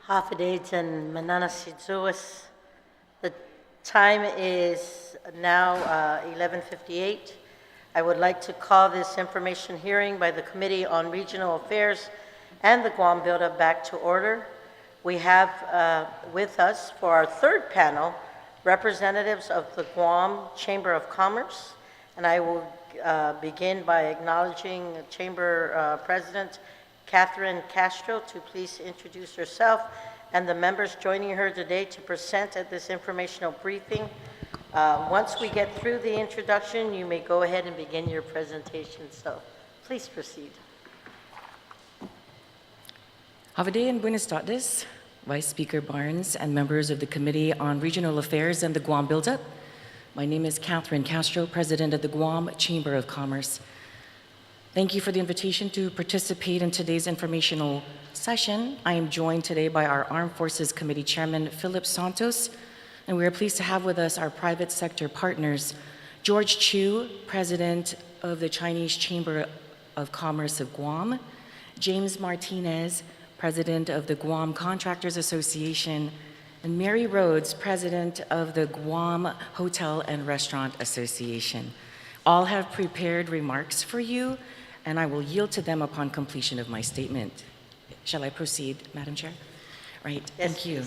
Hafidades and Mananasizuas. The time is now 11:58. I would like to call this information hearing by the Committee on Regional Affairs and the Guam Buildup back to order. We have with us for our third panel representatives of the Guam Chamber of Commerce, and I will begin by acknowledging Chamber President Catherine Castro to please introduce herself and the members joining her today to present at this informational briefing. Once we get through the introduction, you may go ahead and begin your presentation, so please proceed. Havade and buenas tardes, Vice Speaker Barnes and members of the Committee on Regional Affairs and the Guam Buildup. My name is Catherine Castro, President of the Guam Chamber of Commerce. Thank you for the invitation to participate in today's informational session. I am joined today by our Armed Forces Committee Chairman, Philip Santos, and we are pleased to have with us our private sector partners, George Chu, President of the Chinese Chamber of Commerce of Guam, James Martinez, President of the Guam Contractors Association, and Mary Rhodes, President of the Guam Hotel and Restaurant Association. All have prepared remarks for you, and I will yield to them upon completion of my statement. Shall I proceed, Madam Chair? Right, thank you.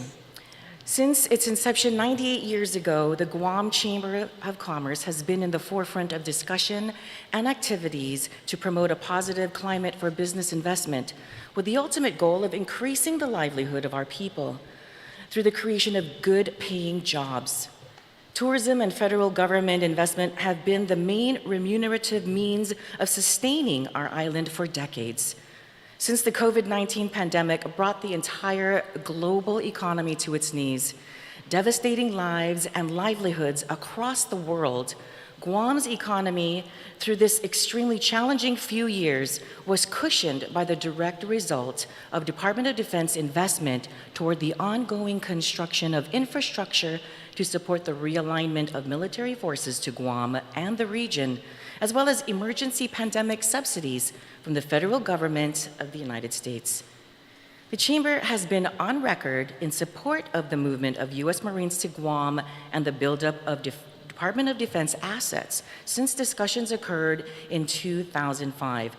Since its inception 98 years ago, the Guam Chamber of Commerce has been in the forefront of discussion and activities to promote a positive climate for business investment, with the ultimate goal of increasing the livelihood of our people through the creation of good-paying jobs. Tourism and federal government investment have been the main remunerative means of sustaining our island for decades. Since the COVID-19 pandemic brought the entire global economy to its knees, devastating lives and livelihoods across the world, Guam's economy, through this extremely challenging few years, was cushioned by the direct result of Department of Defense investment toward the ongoing construction of infrastructure to support the realignment of military forces to Guam and the region, as well as emergency pandemic subsidies from the federal government of the United States. The Chamber has been on record in support of the movement of U.S. Marines to Guam and the buildup of Department of Defense assets since discussions occurred in 2005.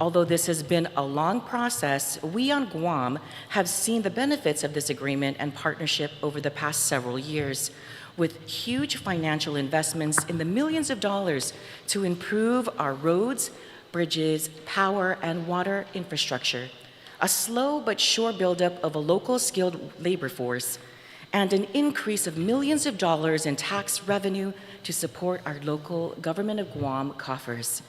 Although this has been a long process, we on Guam have seen the benefits of this agreement and partnership over the past several years, with huge financial investments in the millions of dollars to improve our roads, bridges, power, and water infrastructure, a slow but sure buildup of a local skilled labor force, and an increase of millions of dollars in tax revenue to support our local Government of Guam coffers.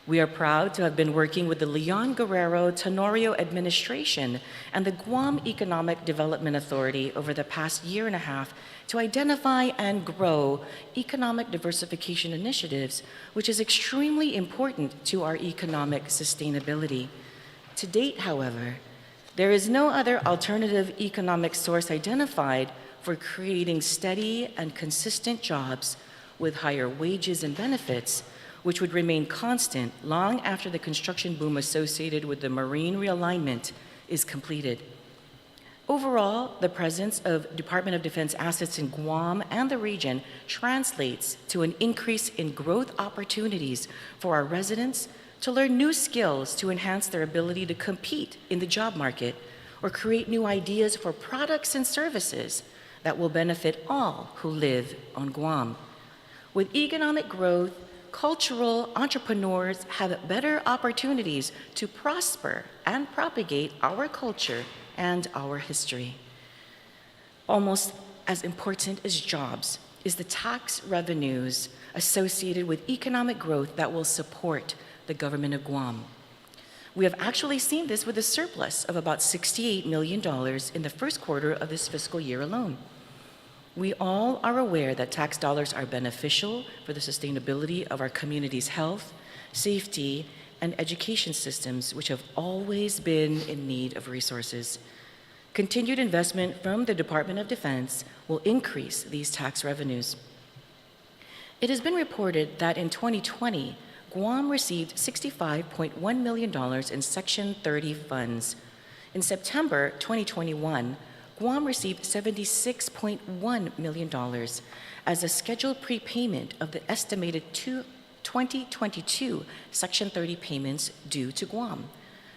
We are proud to have been working with the Leon Guerrero Tenorio administration and the Guam Economic Development Authority over the past year and a half to identify and grow economic diversification initiatives, which is extremely important to our economic sustainability. To date, however, there is no other alternative economic source identified for creating steady and consistent jobs with higher wages and benefits, which would remain constant long after the construction boom associated with the marine realignment is completed. Overall, the presence of Department of Defense assets in Guam and the region translates to an increase in growth opportunities for our residents to learn new skills to enhance their ability to compete in the job market or create new ideas for products and services that will benefit all who live on Guam. With economic growth, cultural entrepreneurs have better opportunities to prosper and propagate our culture and our history. Almost as important as jobs is the tax revenues associated with economic growth that will support the Government of Guam. We have actually seen this with a surplus of about $68 million in the first quarter of this fiscal year alone. We all are aware that tax dollars are beneficial for the sustainability of our community's health, safety, and education systems, which have always been in need of resources. Continued investment from the Department of Defense will increase these tax revenues. It has been reported that in 2020, Guam received $65.1 million in Section 30 funds. In September 2021, Guam received $76.1 million as a scheduled prepayment of the estimated 2022 Section 30 payments due to Guam.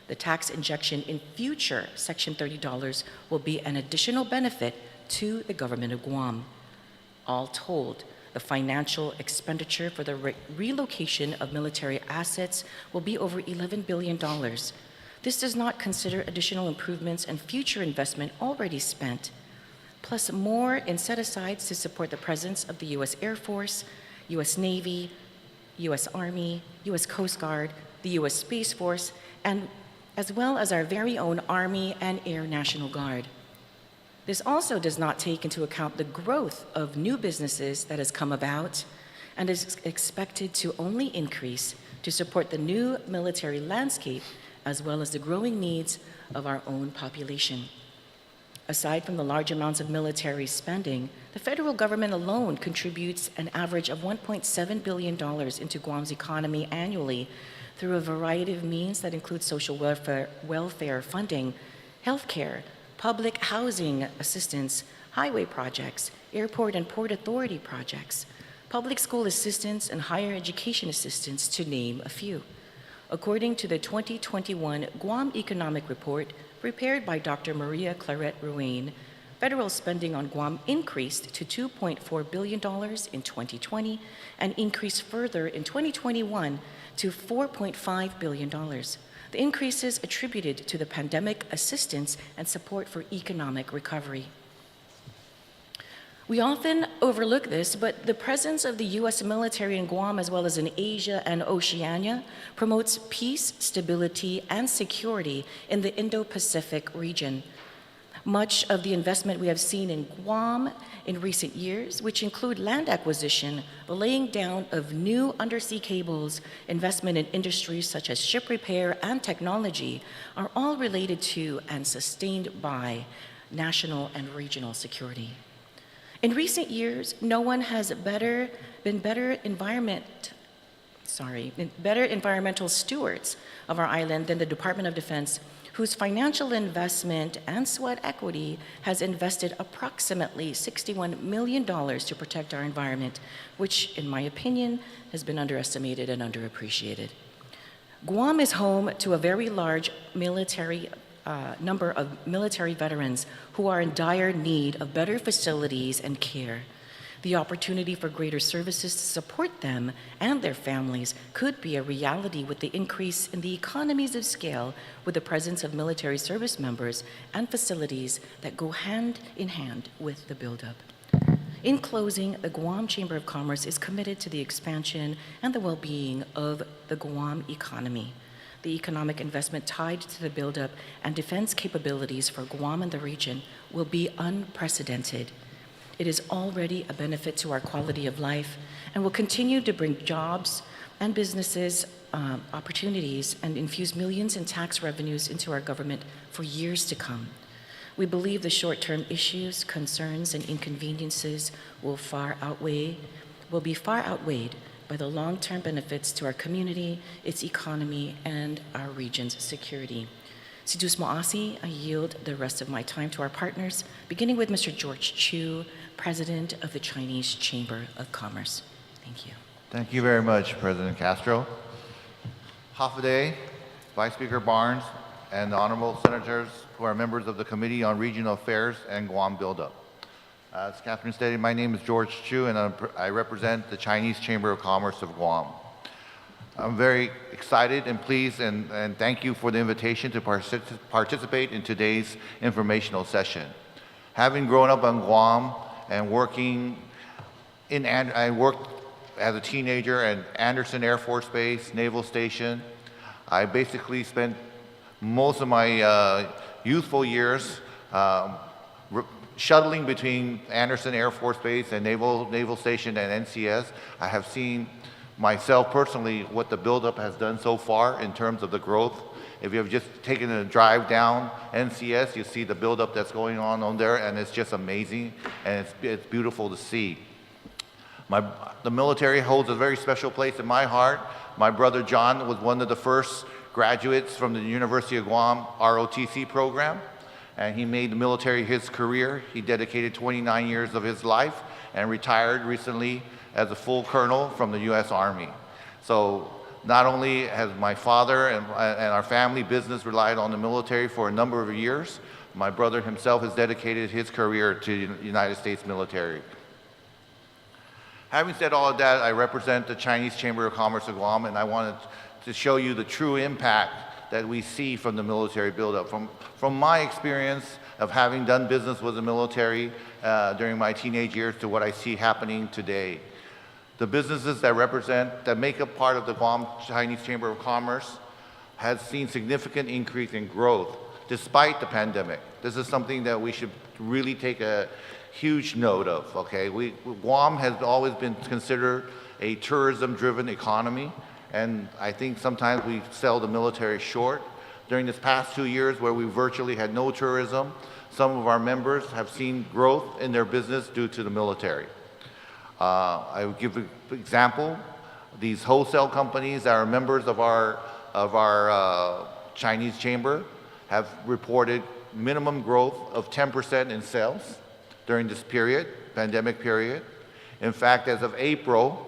The tax injection in future Section 30 dollars will be an additional benefit to the Government of Guam. All told, the financial expenditure for the relocation of military assets will be over $11 billion. This does not consider additional improvements and future investment already spent, plus more in set-asides to support the presence of the U.S. Air Force, U.S. Navy, U.S. Army, U.S. Coast Guard, the U.S. Space Force, and as well as our very own Army and Air National Guard. This also does not take into account the growth of new businesses that has come about and is expected to only increase to support the new military landscape as well as the growing needs of our own population. Aside from the large amounts of military spending, the federal government alone contributes an average of $1.7 billion into Guam's economy annually through a variety of means that include social welfare funding, healthcare, public housing assistance, highway projects, airport and port authority projects, public school assistance, and higher education assistance, to name a few. According to the 2021 Guam Economic Report prepared by Dr. Maria Claret Ruane, federal spending on Guam increased to $2.4 billion in 2020 and increased further in 2021 to $4.5 billion. The increase is attributed to the pandemic assistance and support for economic recovery. We often overlook this, but the presence of the U.S. military in Guam, as well as in Asia and Oceania, promotes peace, stability, and security in the Indo-Pacific region. Much of the investment we have seen in Guam in recent years, which include land acquisition, the laying down of new undersea cables, investment in industries such as ship repair and technology, are all related to and sustained by national and regional security. In recent years, no one has been better environmental stewards of our island than the Department of Defense, whose financial investment and sweat equity has invested approximately $61 million to protect our environment, which, in my opinion, has been underestimated and underappreciated. Guam is home to a very large number of military veterans who are in dire need of better facilities and care. The opportunity for greater services to support them and their families could be a reality with the increase in the economies of scale with the presence of military service members and facilities that go hand in hand with the buildup. In closing, the Guam Chamber of Commerce is committed to the expansion and the well-being of the Guam economy. The economic investment tied to the buildup and defense capabilities for Guam and the region will be unprecedented. It is already a benefit to our quality of life and will continue to bring jobs and businesses opportunities and infuse millions in tax revenues into our government for years to come. We believe the short-term issues, concerns, and inconveniences will be far outweighed by the long-term benefits to our community, its economy, and our region's security. Sidus Maasi, I yield the rest of my time to our partners, beginning with Mr. George Chu, President of the Chinese Chamber of Commerce. Thank you. Thank you very much, President Castro. Hafaday, Vice Speaker Barnes, and the honorable senators who are members of the Committee on Regional Affairs and Guam Buildup. As Catherine stated, my name is George Chu, and I represent the Chinese Chamber of Commerce of Guam. I'm very excited and pleased, and thank you for the invitation to participate in today's informational session. Having grown up on Guam and I worked as a teenager at Andersen Air Force Base, Naval Station. I basically spent most of my youthful years shuttling between Andersen Air Force Base and Naval Station and NCS. I have seen myself personally what the buildup has done so far in terms of the growth. If you have just taken a drive down NCS, you see the buildup that's going on there, and it's just amazing, and it's beautiful to see. The military holds a very special place in my heart. My brother John was one of the first graduates from the University of Guam ROTC program, and he made the military his career. He dedicated 29 years of his life and retired recently as a full colonel from the U.S. Army. So not only has my father and our family business relied on the military for a number of years, my brother himself has dedicated his career to the United States military. Having said all of that, I represent the Chinese Chamber of Commerce of Guam, and I wanted to show you the true impact that we see from the military buildup. From my experience of having done business with the military during my teenage years to what I see happening today. The businesses that make up part of the Guam Chinese Chamber of Commerce has seen significant increase in growth despite the pandemic. This is something that we should really take a huge note of, okay? Guam has always been considered a tourism-driven economy, and I think sometimes we sell the military short. During this past 2 years where we virtually had no tourism, some of our members have seen growth in their business due to the military. I would give an example. These wholesale companies that are members of our Chinese chamber have reported minimum growth of 10% in sales during this period, pandemic period. In fact, as of April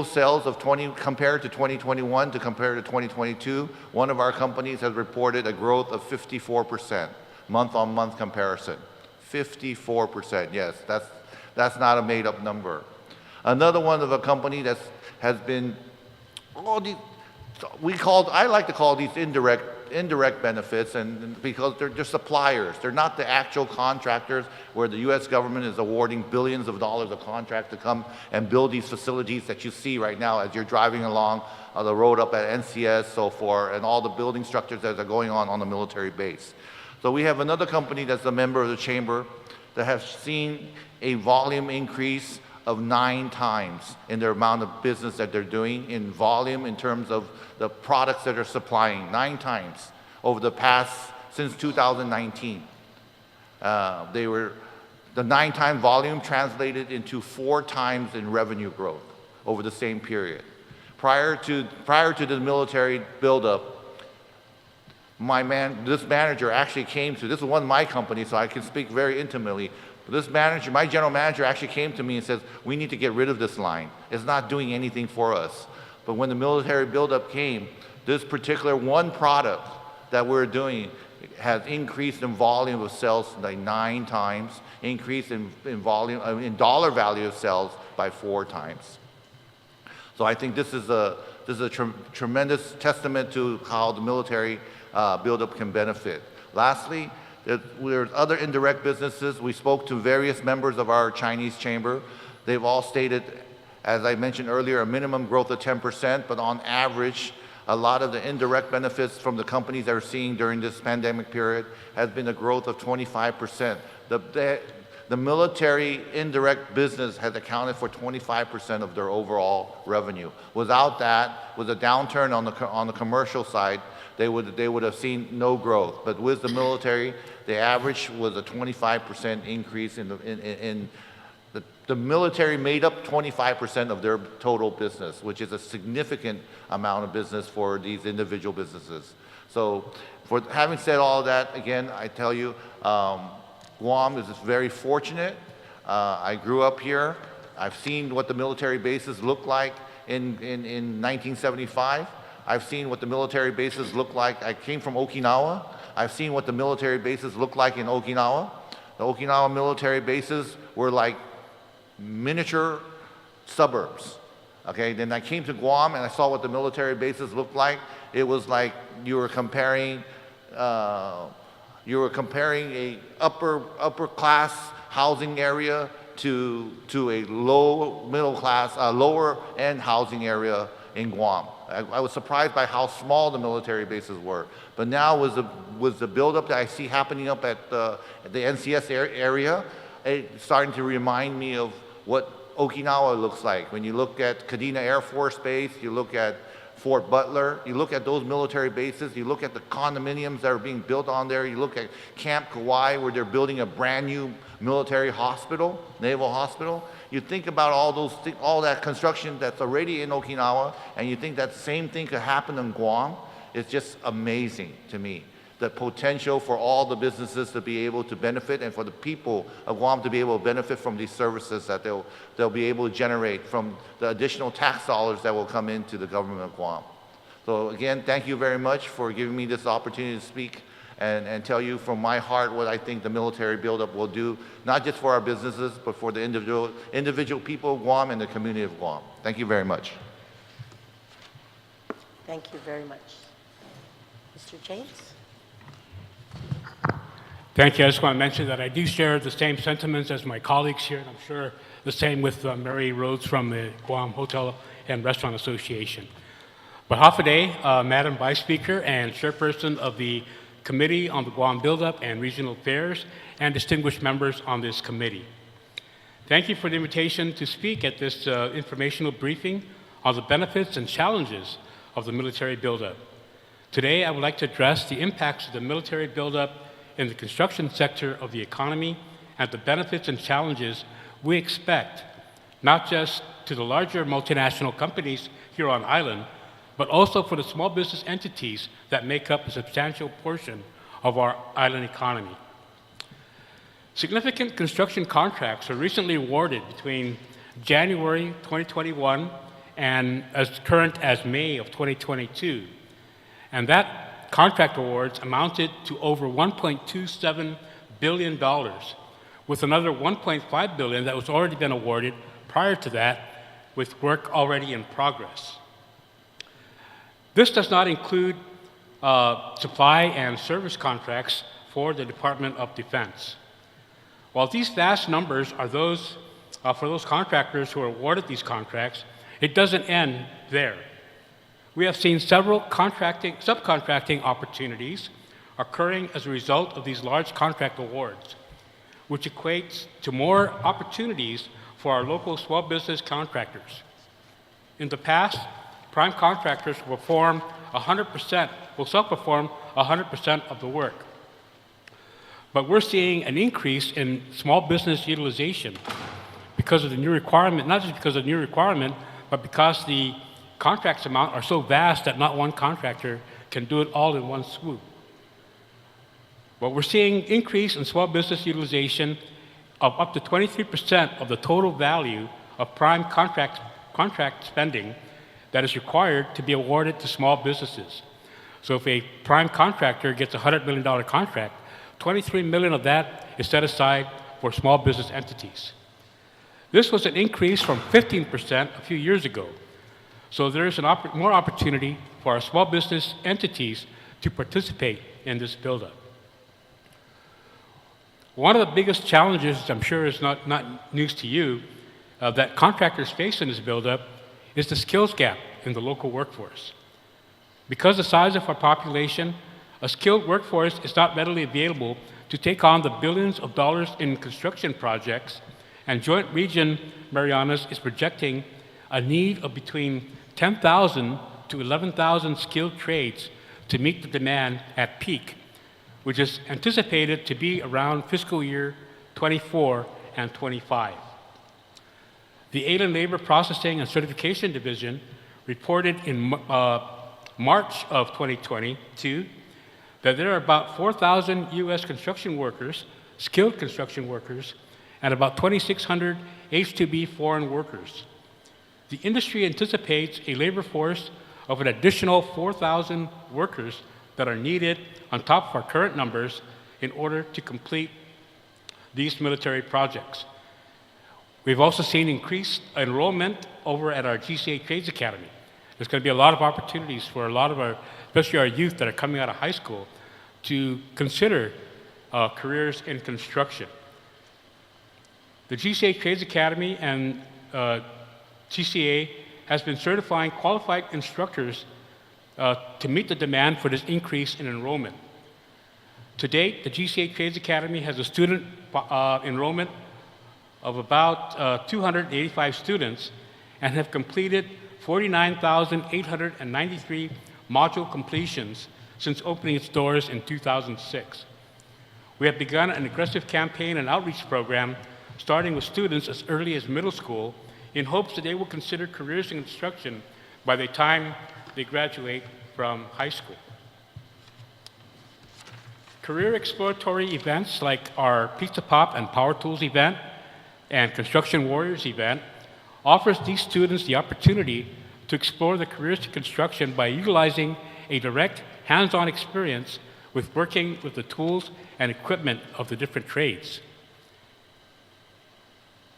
sales of compared to 2021 to compared to 2022, one of our companies has reported a growth of 54%, month-on-month comparison. 54%, yes, that's not a made-up number. Another one of a company that has been, I like to call these indirect benefits, and because they're suppliers. They're not the actual contractors where the U.S. government is awarding billions of dollars of contract to come and build these facilities that you see right now as you're driving along the road up at NCS, so forth, and all the building structures that are going on the military base. So we have another company that's a member of the chamber that has seen a volume increase of 9 times in their amount of business that they're doing in volume in terms of the products that they're supplying, 9 times over the past, since 2019. The 9-time volume translated into 4 times in revenue growth over the same period. Prior to the military buildup, this manager actually came to, this is one of my companies, so I can speak very intimately. This manager, my general manager actually came to me and says, we need to get rid of this line. It's not doing anything for us. But when the military buildup came, this particular one product that we're doing has increased in volume of sales by 9 times, increased in volume, in dollar value of sales by 4 times. So I think this is a tremendous testament to how the military buildup can benefit. Lastly, there's other indirect businesses. We spoke to various members of our Chinese chamber. They've all stated, as I mentioned earlier, a minimum growth of 10%, but on average, a lot of the indirect benefits from the companies that are seeing during this pandemic period has been a growth of 25%. The military indirect business has accounted for 25% of their overall revenue. Without that, with a downturn on the commercial side, they would have seen no growth. But with the military, the average was a 25% increase in the military made up 25% of their total business, which is a significant amount of business for these individual businesses. So for having said all of that, again, I tell you, Guam is very fortunate. I grew up here. I've seen what the military bases look like in 1975. I've seen what the military bases look like. I came from Okinawa. I've seen what the military bases look like in Okinawa. The Okinawa military bases were like miniature suburbs. Okay, then I came to Guam and I saw what the military bases looked like. It was like you were comparing a upper class housing area to a lower end housing area in Guam. I was surprised by how small the military bases were. But now with the buildup that I see happening up at the NCS area, it's starting to remind me of what Okinawa looks like. When you look at Kadena Air Force Base, you look at Fort Butler, you look at those military bases, you look at the condominiums that are being built on there, you look at Camp Kauai where they're building a brand new military hospital, naval hospital. You think about all that construction that's already in Okinawa, and you think that same thing could happen in Guam. It's just amazing to me. The potential for all the businesses to be able to benefit and for the people of Guam to be able to benefit from these services that they'll be able to generate from the additional tax dollars that will come into the government of Guam. So again, thank you very much for giving me this opportunity to speak and tell you from my heart what I think the military buildup will do, not just for our businesses, but for the individual people of Guam and the community of Guam. Thank you very much. Thank you very much. Mr. James? Thank you. I just want to mention that I do share the same sentiments as my colleagues here, and I'm sure the same with Mary Rhodes from the Guam Hotel and Restaurant Association. But Hafaday, Madam Vice Speaker and Chairperson of the Committee on the Guam Buildup and Regional Affairs, and distinguished members on this committee. Thank you for the invitation to speak at this informational briefing on the benefits and challenges of the military buildup. Today, I would like to address the impacts of the military buildup in the construction sector of the economy and the benefits and challenges we expect, not just to the larger multinational companies here on island, but also for the small business entities that make up a substantial portion of our island economy. Significant construction contracts were recently awarded between January 2021 and as current as May of 2022. And that contract awards amounted to over $1.27 billion, with another $1.5 billion that was already been awarded prior to that, with work already in progress. This does not include supply and service contracts for the Department of Defense. While these vast numbers are those for those contractors who are awarded these contracts, it doesn't end there. We have seen several subcontracting opportunities occurring as a result of these large contract awards, which equates to more opportunities for our local small business contractors. In the past, prime contractors will self-perform 100% of the work. But we're seeing an increase in small business utilization because of the new requirement, not just because of the new requirement, but because the contracts amount are so vast that not one contractor can do it all in one swoop. But we're seeing increase in small business utilization of up to 23% of the total value of prime contract spending that is required to be awarded to small businesses. So if a prime contractor gets a $100 million contract, 23 million of that is set aside for small business entities. This was an increase from 15% a few years ago. So there is more opportunity for our small business entities to participate in this buildup. One of the biggest challenges, I'm sure is not news to you, that contractors face in this buildup is the skills gap in the local workforce. Because of the size of our population, a skilled workforce is not readily available to take on the billions of dollars in construction projects, and Joint Region Marianas is projecting a need of between 10,000 to 11,000 skilled trades to meet the demand at peak, which is anticipated to be around fiscal year 24 and 25. The Alien Labor Processing and Certification Division reported in March of 2022 that there are about 4,000 U.S. construction workers, skilled construction workers, and about 2,600 H-2B foreign workers. The industry anticipates a labor force of an additional 4,000 workers that are needed on top of our current numbers in order to complete these military projects. We've also seen increased enrollment over at our GCA Trades Academy. There's going to be a lot of opportunities for a lot of our, especially our youth that are coming out of high school, to consider careers in construction. The GCA Trades Academy and GCA has been certifying qualified instructors to meet the demand for this increase in enrollment. To date, the GCA Trades Academy has a student enrollment of about 285 students and have completed 49,893 module completions since opening its doors in 2006. We have begun an aggressive campaign and outreach program starting with students as early as middle school in hopes that they will consider careers in construction by the time they graduate from high school. Career exploratory events like our Pizza Pop and Power Tools event and Construction Warriors event offers these students the opportunity to explore the careers in construction by utilizing a direct hands-on experience with working with the tools and equipment of the different trades.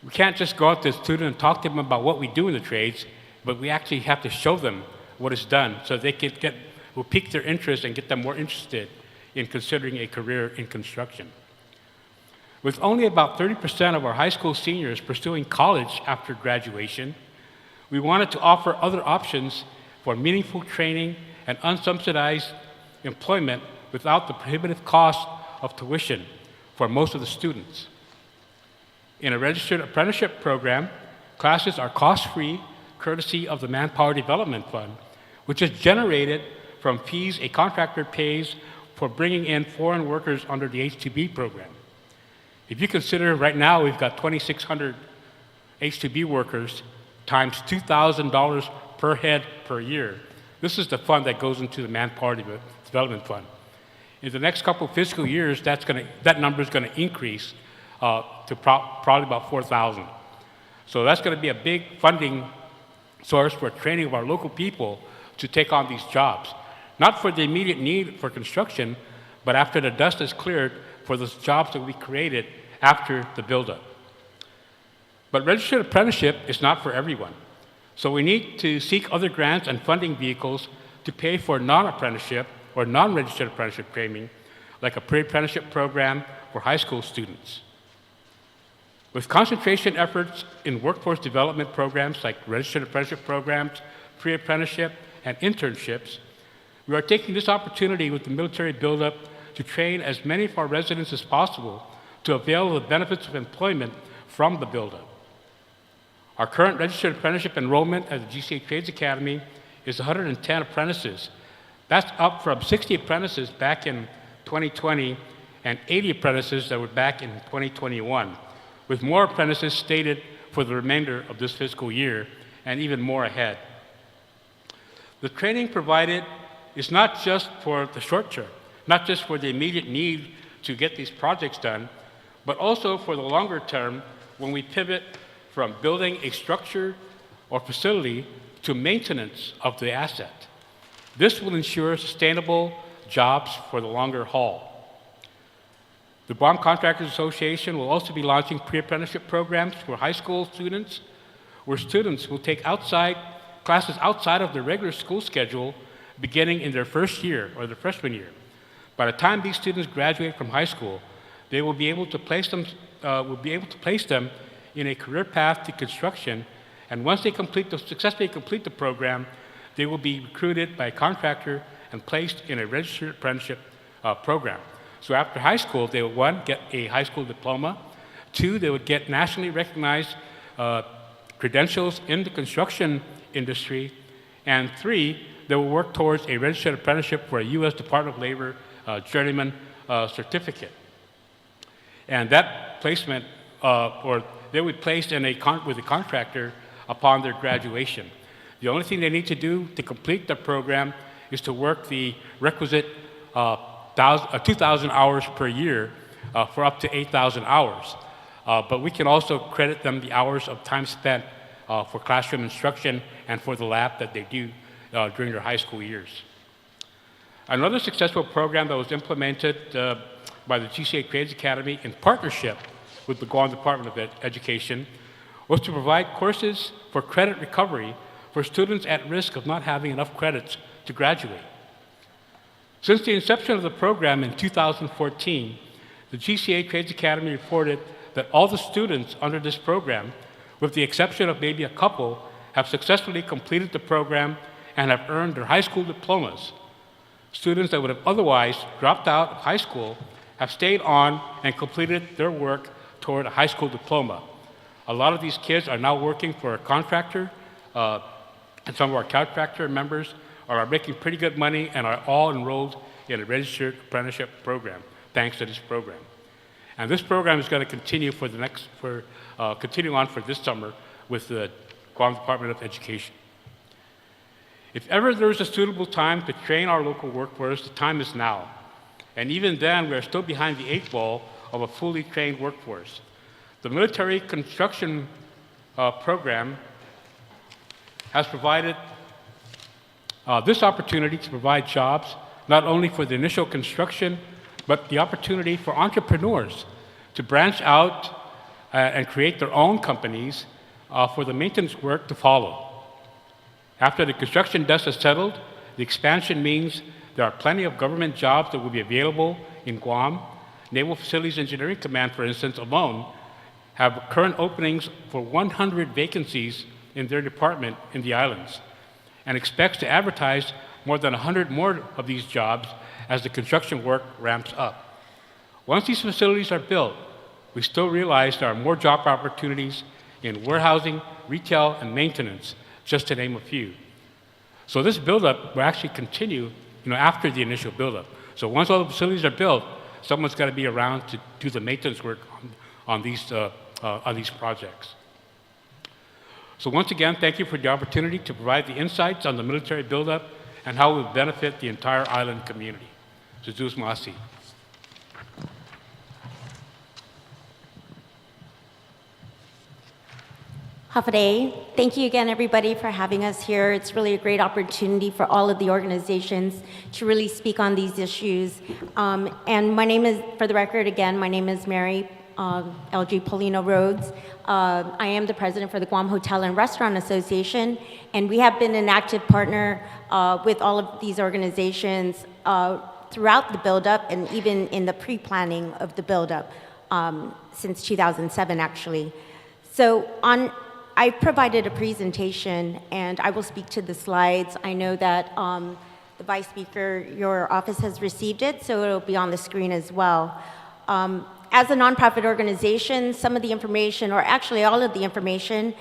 We can't just go out to the student and talk to them about what we do in the trades, but we actually have to show them what is done so they can will pique their interest and get them more interested in considering a career in construction. With only about 30% of our high school seniors pursuing college after graduation, we wanted to offer other options for meaningful training and unsubsidized employment without the prohibitive cost of tuition for most of the students. In a registered apprenticeship program, classes are cost-free, courtesy of the Manpower Development Fund, which is generated from fees a contractor pays for bringing in foreign workers under the H-2B program. If you consider right now we've got 2,600 H-2B workers times $2,000 per head per year, this is the fund that goes into the Manpower Development Fund. In the next couple of fiscal years, that number is going to increase to probably about 4,000. So that's going to be a big funding source for training of our local people to take on these jobs. Not for the immediate need for construction, but after the dust is cleared for those jobs that we created after the buildup. But registered apprenticeship is not for everyone. So we need to seek other grants and funding vehicles to pay for non-apprenticeship or non-registered apprenticeship training, like a pre-apprenticeship program for high school students. With concentration efforts in workforce development programs like registered apprenticeship programs, pre-apprenticeship, and internships, we are taking this opportunity with the military buildup to train as many of our residents as possible to avail of the benefits of employment from the buildup. Our current registered apprenticeship enrollment at the GCA Trades Academy is 110 apprentices. That's up from 60 apprentices back in 2020 and 80 apprentices that were back in 2021, with more apprentices stated for the remainder of this fiscal year and even more ahead. The training provided is not just for the short term, not just for the immediate need to get these projects done, but also for the longer term when we pivot from building a structure or facility to maintenance of the asset. This will ensure sustainable jobs for the longer haul. The Guam Contractors Association will also be launching pre-apprenticeship programs for high school students, where students will take classes outside of their regular school schedule beginning in their first year or their freshman year. By the time these students graduate from high school, they will be able to place them in a career path to construction, and once they successfully complete the program, they will be recruited by a contractor and placed in a registered apprenticeship program. So after high school, they would, one, get a high school diploma, two, they would get nationally recognized credentials in the construction industry, and three, they will work towards a registered apprenticeship for a U.S. Department of Labor journeyman certificate. And that placement, or they would be placed in with a contractor upon their graduation. The only thing they need to do to complete the program is to work the requisite 2,000 hours per year for up to 8,000 hours. But we can also credit them the hours of time spent for classroom instruction and for the lab that they do during their high school years. Another successful program that was implemented by the GCA Trades Academy in partnership with the Guam Department of Education was to provide courses for credit recovery for students at risk of not having enough credits to graduate. Since the inception of the program in 2014, the GCA Trades Academy reported that all the students under this program, with the exception of maybe a couple, have successfully completed the program and have earned their high school diplomas. Students that would have otherwise dropped out of high school have stayed on and completed their work toward a high school diploma. A lot of these kids are now working for a contractor and some of our contractor members are making pretty good money and are all enrolled in a registered apprenticeship program, thanks to this program. And this program is going to continue continue on for this summer with the Guam Department of Education. If ever there is a suitable time to train our local workforce, the time is now. And even then, we are still behind the 8 ball of a fully trained workforce. The military construction program has provided this opportunity to provide jobs, not only for the initial construction, but the opportunity for entrepreneurs to branch out and create their own companies for the maintenance work to follow. After the construction dust has settled, the expansion means there are plenty of government jobs that will be available in Guam. Naval Facilities Engineering Command, for instance, alone, have current openings for 100 vacancies in their department in the islands, and expects to advertise more than 100 more of these jobs as the construction work ramps up. Once these facilities are built, we still realize there are more job opportunities in warehousing, retail, and maintenance, just to name a few. So this buildup will actually continue, after the initial buildup. So once all the facilities are built, someone's got to be around to do the maintenance work on these projects. So once again, thank you for the opportunity to provide the insights on the military buildup and how it will benefit the entire island community. Jesus Masi. Hafaday. Thank you again, everybody, for having us here. It's really a great opportunity for all of the organizations to really speak on these issues. And my name is, for the record, again, my name is Mary LG Polino Rhodes. I am the president for the Guam Hotel and Restaurant Association, and we have been an active partner with all of these organizations throughout the buildup and even in the pre-planning of the buildup since 2007, actually. So I provided a presentation, and I will speak to the slides. I know that the Vice Speaker, your office has received it, so it'll be on the screen as well. As a nonprofit organization, some of the information, or actually all of the information,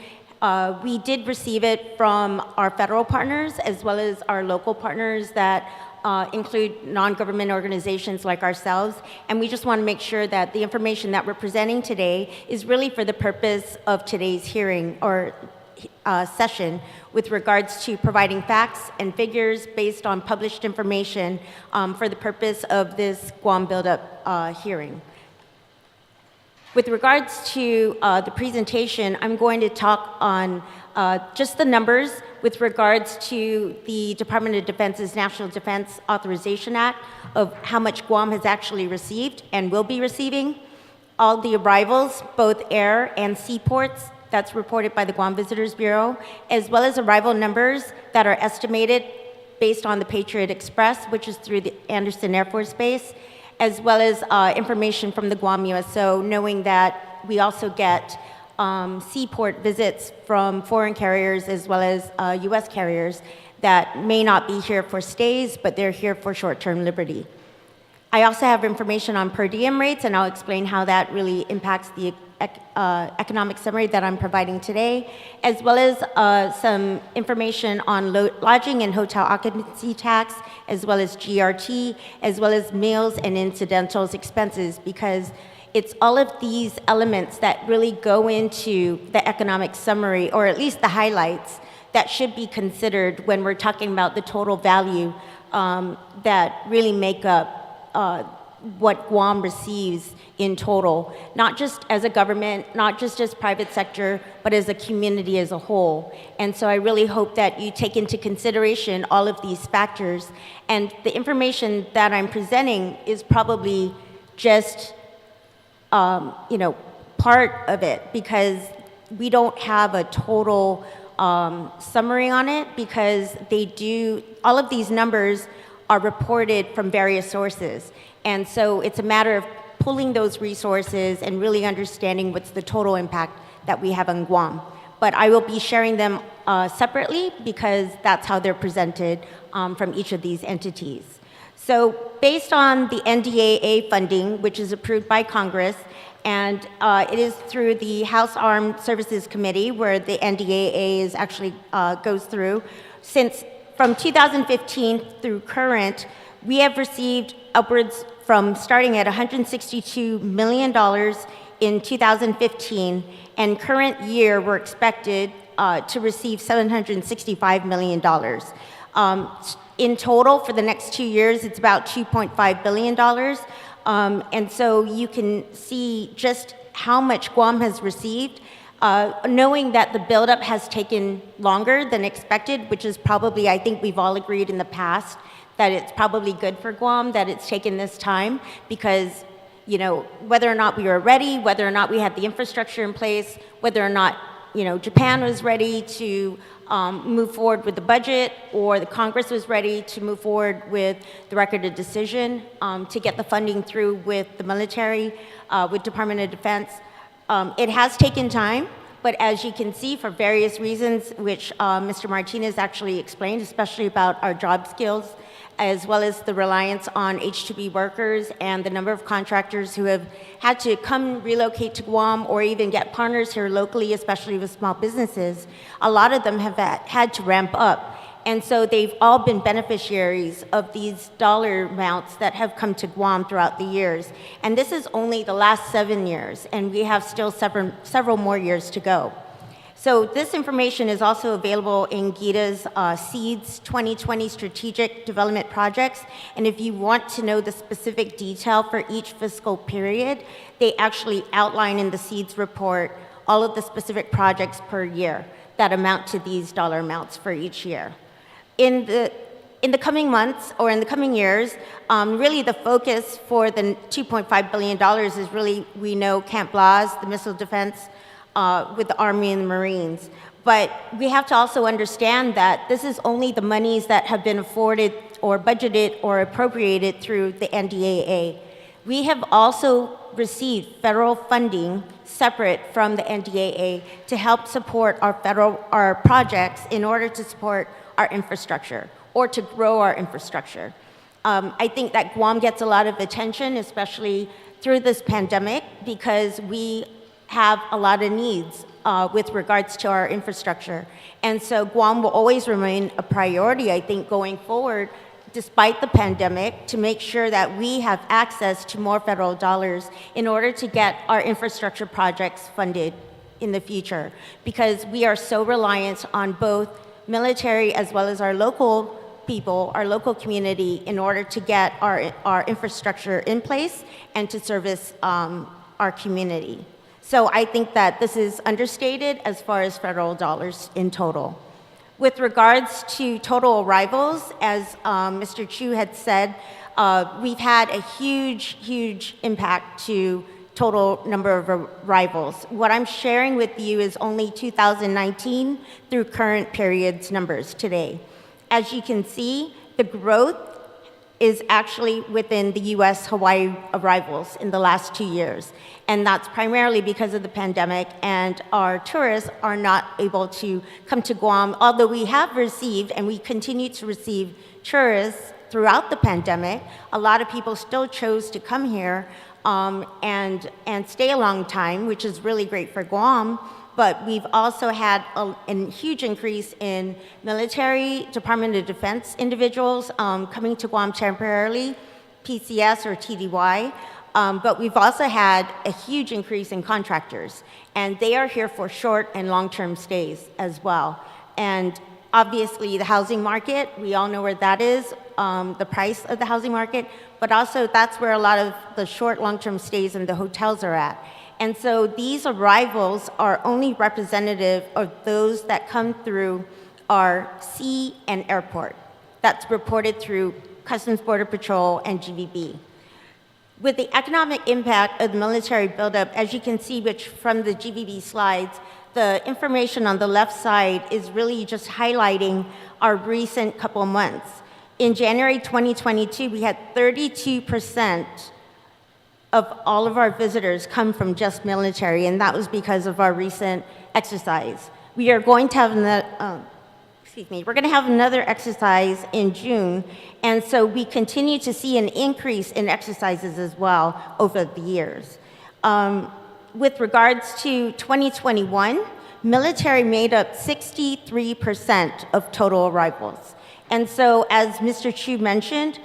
we did receive it from our federal partners as well as our local partners that include non-government organizations like ourselves, and we just want to make sure that the information that we're presenting today is really for the purpose of today's hearing or session with regards to providing facts and figures based on published information for the purpose of this Guam Buildup hearing. With regards to the presentation, I'm going to talk on just the numbers with regards to the Department of Defense's National Defense Authorization Act of how much Guam has actually received and will be receiving, all the arrivals, both air and seaports, that's reported by the Guam Visitors Bureau, as well as arrival numbers that are estimated based on the Patriot Express, which is through the Anderson Air Force Base, as well as information from the Guam USO, knowing that we also get seaport visits from foreign carriers as well as US carriers that may not be here for stays, but they're here for short-term liberty. I also have information on per diem rates, and I'll explain how that really impacts the economic summary that I'm providing today, as well as some information on lodging and hotel occupancy tax, as well as GRT, as well as meals and incidentals expenses, because it's all of these elements that really go into the economic summary, or at least the highlights, that should be considered when we're talking about the total value that really make up what Guam receives in total, not just as a government, not just as private sector, but as a community as a whole. And so I really hope that you take into consideration all of these factors. And the information that I'm presenting is probably just part of it, because we don't have a total summary on it, because all of these numbers are reported from various sources. And so it's a matter of pulling those resources and really understanding what's the total impact that we have on Guam. But I will be sharing them separately, because that's how they're presented from each of these entities. So based on the NDAA funding, which is approved by Congress, And it is through the House Armed Services Committee where the NDAA is actually goes through. Since from 2015 through current, we have received upwards from starting at $162 million in 2015, and current year we're expected to receive $765 million. In total, for the next 2 years, it's about $2.5 billion. And so you can see just how much Guam has received, knowing that the buildup has taken longer than expected, which is probably, I think we've all agreed in the past, that it's probably good for Guam that it's taken this time, because you know, whether or not we were ready, whether or not we had the infrastructure in place, whether or not, you know, Japan was ready to move forward with the budget, or the Congress was ready to move forward with the record of decision to get the funding through with the military, with Department of Defense. It has taken time, but as you can see, for various reasons, which Mr. Martinez actually explained, especially about our job skills, as well as the reliance on H-2B workers and the number of contractors who have had to come relocate to Guam or even get partners here locally, especially with small businesses. A lot of them have had to ramp up. And so they've all been beneficiaries of these dollar amounts that have come to Guam throughout the years. And this is only the last 7 years, and we have still several more years to go. So this information is also available in GITA's SEEDS 2020 Strategic Development Projects. And if you want to know the specific detail for each fiscal period, they actually outline in the SEEDS report all of the specific projects per year that amount to these dollar amounts for each year. In the coming months or in the coming years, really the focus for the $2.5 billion is really, we know Camp Blas, the missile defense, with the Army and the Marines. But we have to also understand that this is only the monies that have been afforded or budgeted or appropriated through the NDAA. We have also received federal funding separate from the NDAA to help support our projects in order to support our infrastructure or to grow our infrastructure. I think that Guam gets a lot of attention, especially through this pandemic, because we have a lot of needs with regards to our infrastructure. And so Guam will always remain a priority, I think, going forward, despite the pandemic, to make sure that we have access to more federal dollars in order to get our infrastructure projects funded in the future. Because we are so reliant on both military as well as our local people, our local community, in order to get our infrastructure in place and to service our community. So I think that this is understated as far as federal dollars in total. With regards to total arrivals, as Mr. Chu had said, we've had a huge impact to total number of arrivals. What I'm sharing with you is only 2019 through current period's numbers today. As you can see, the growth is actually within the US-Hawaii arrivals in the last 2 years. And that's primarily because of the pandemic, and our tourists are not able to come to Guam, although we have received and we continue to receive tourists throughout the pandemic. A lot of people still chose to come here and stay a long time, which is really great for Guam. But we've also had a huge increase in military, Department of Defense individuals coming to Guam temporarily, PCS or TDY. But we've also had a huge increase in contractors, and they are here for short and long-term stays as well. And obviously the housing market, we all know where that is, the price of the housing market, but also that's where a lot of the short, long-term stays in the hotels are at. And so these arrivals are only representative of those that come through our sea and airport. That's reported through Customs Border Patrol and GVB. With the economic impact of the military buildup, as you can see which from the GVB slides, the information on the left side is really just highlighting our recent couple of months. In January 2022, we had 32% of all of our visitors come from just military, and that was because of our recent exercise. We are going to have we're going to have another exercise in June, and so we continue to see an increase in exercises as well over the years. With regards to 2021, military made up 63% of total arrivals. And so, as Mr. Chu mentioned,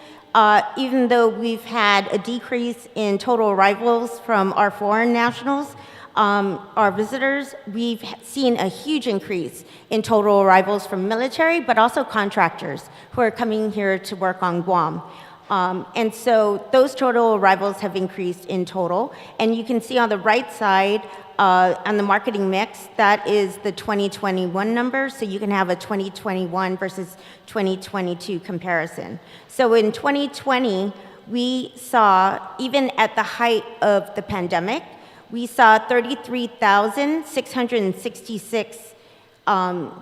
even though we've had a decrease in total arrivals from our foreign nationals, our visitors, we've seen a huge increase in total arrivals from military, but also contractors who are coming here to work on Guam. And so those total arrivals have increased in total. And you can see on the right side, on the marketing mix, that is the 2021 number. So you can have a 2021 versus 2022 comparison. So in 2020, we saw, even at the height of the pandemic, we saw 33,666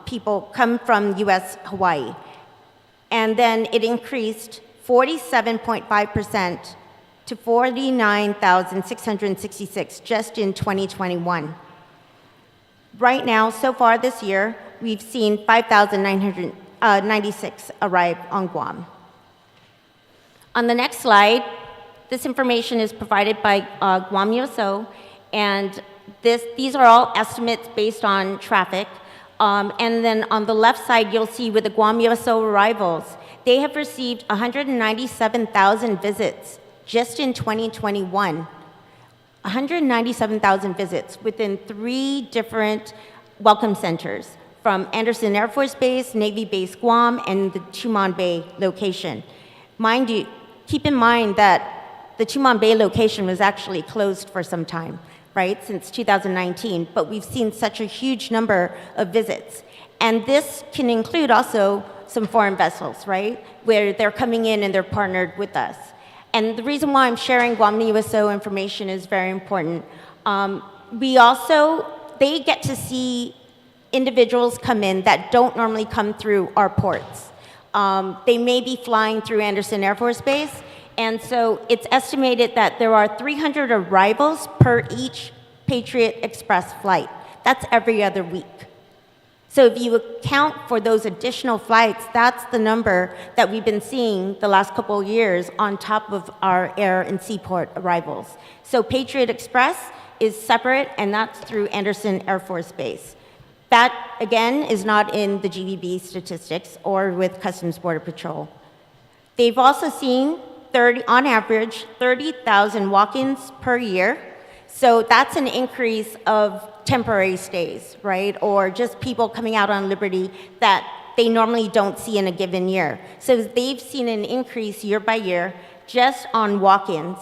people come from U.S. Hawaii. And then it increased 47.5% to 49,666 just in 2021. Right now, so far this year, we've seen 5,996 arrive on Guam. On the next slide, this information is provided by Guam USO, and these are all estimates based on traffic. And then on the left side, you'll see with the Guam USO arrivals, they have received 197,000 visits just in 2021. 197,000 visits within 3 different welcome centers from Andersen Air Force Base, Navy Base Guam, and the Chumon Bay location. Mind you, keep in mind that the Chumon Bay location was actually closed for some time, right, since 2019, but we've seen such a huge number of visits. And this can include also some foreign vessels, right, where they're coming in and they're partnered with us. And the reason why I'm sharing Guam USO information is very important. They get to see individuals come in that don't normally come through our ports. They may be flying through Andersen Air Force Base, and so it's estimated that there are 300 arrivals per each Patriot Express flight. That's every other week. So if you account for those additional flights, that's the number that we've been seeing the last couple of years on top of our air and seaport arrivals. So Patriot Express is separate, and that's through Andersen Air Force Base. That, again, is not in the GVB statistics or with Customs Border Patrol. They've also seen, on average, 30,000 walk-ins per year. So that's an increase of temporary stays, right? Or just people coming out on liberty that they normally don't see in a given year. So they've seen an increase year by year just on walk-ins.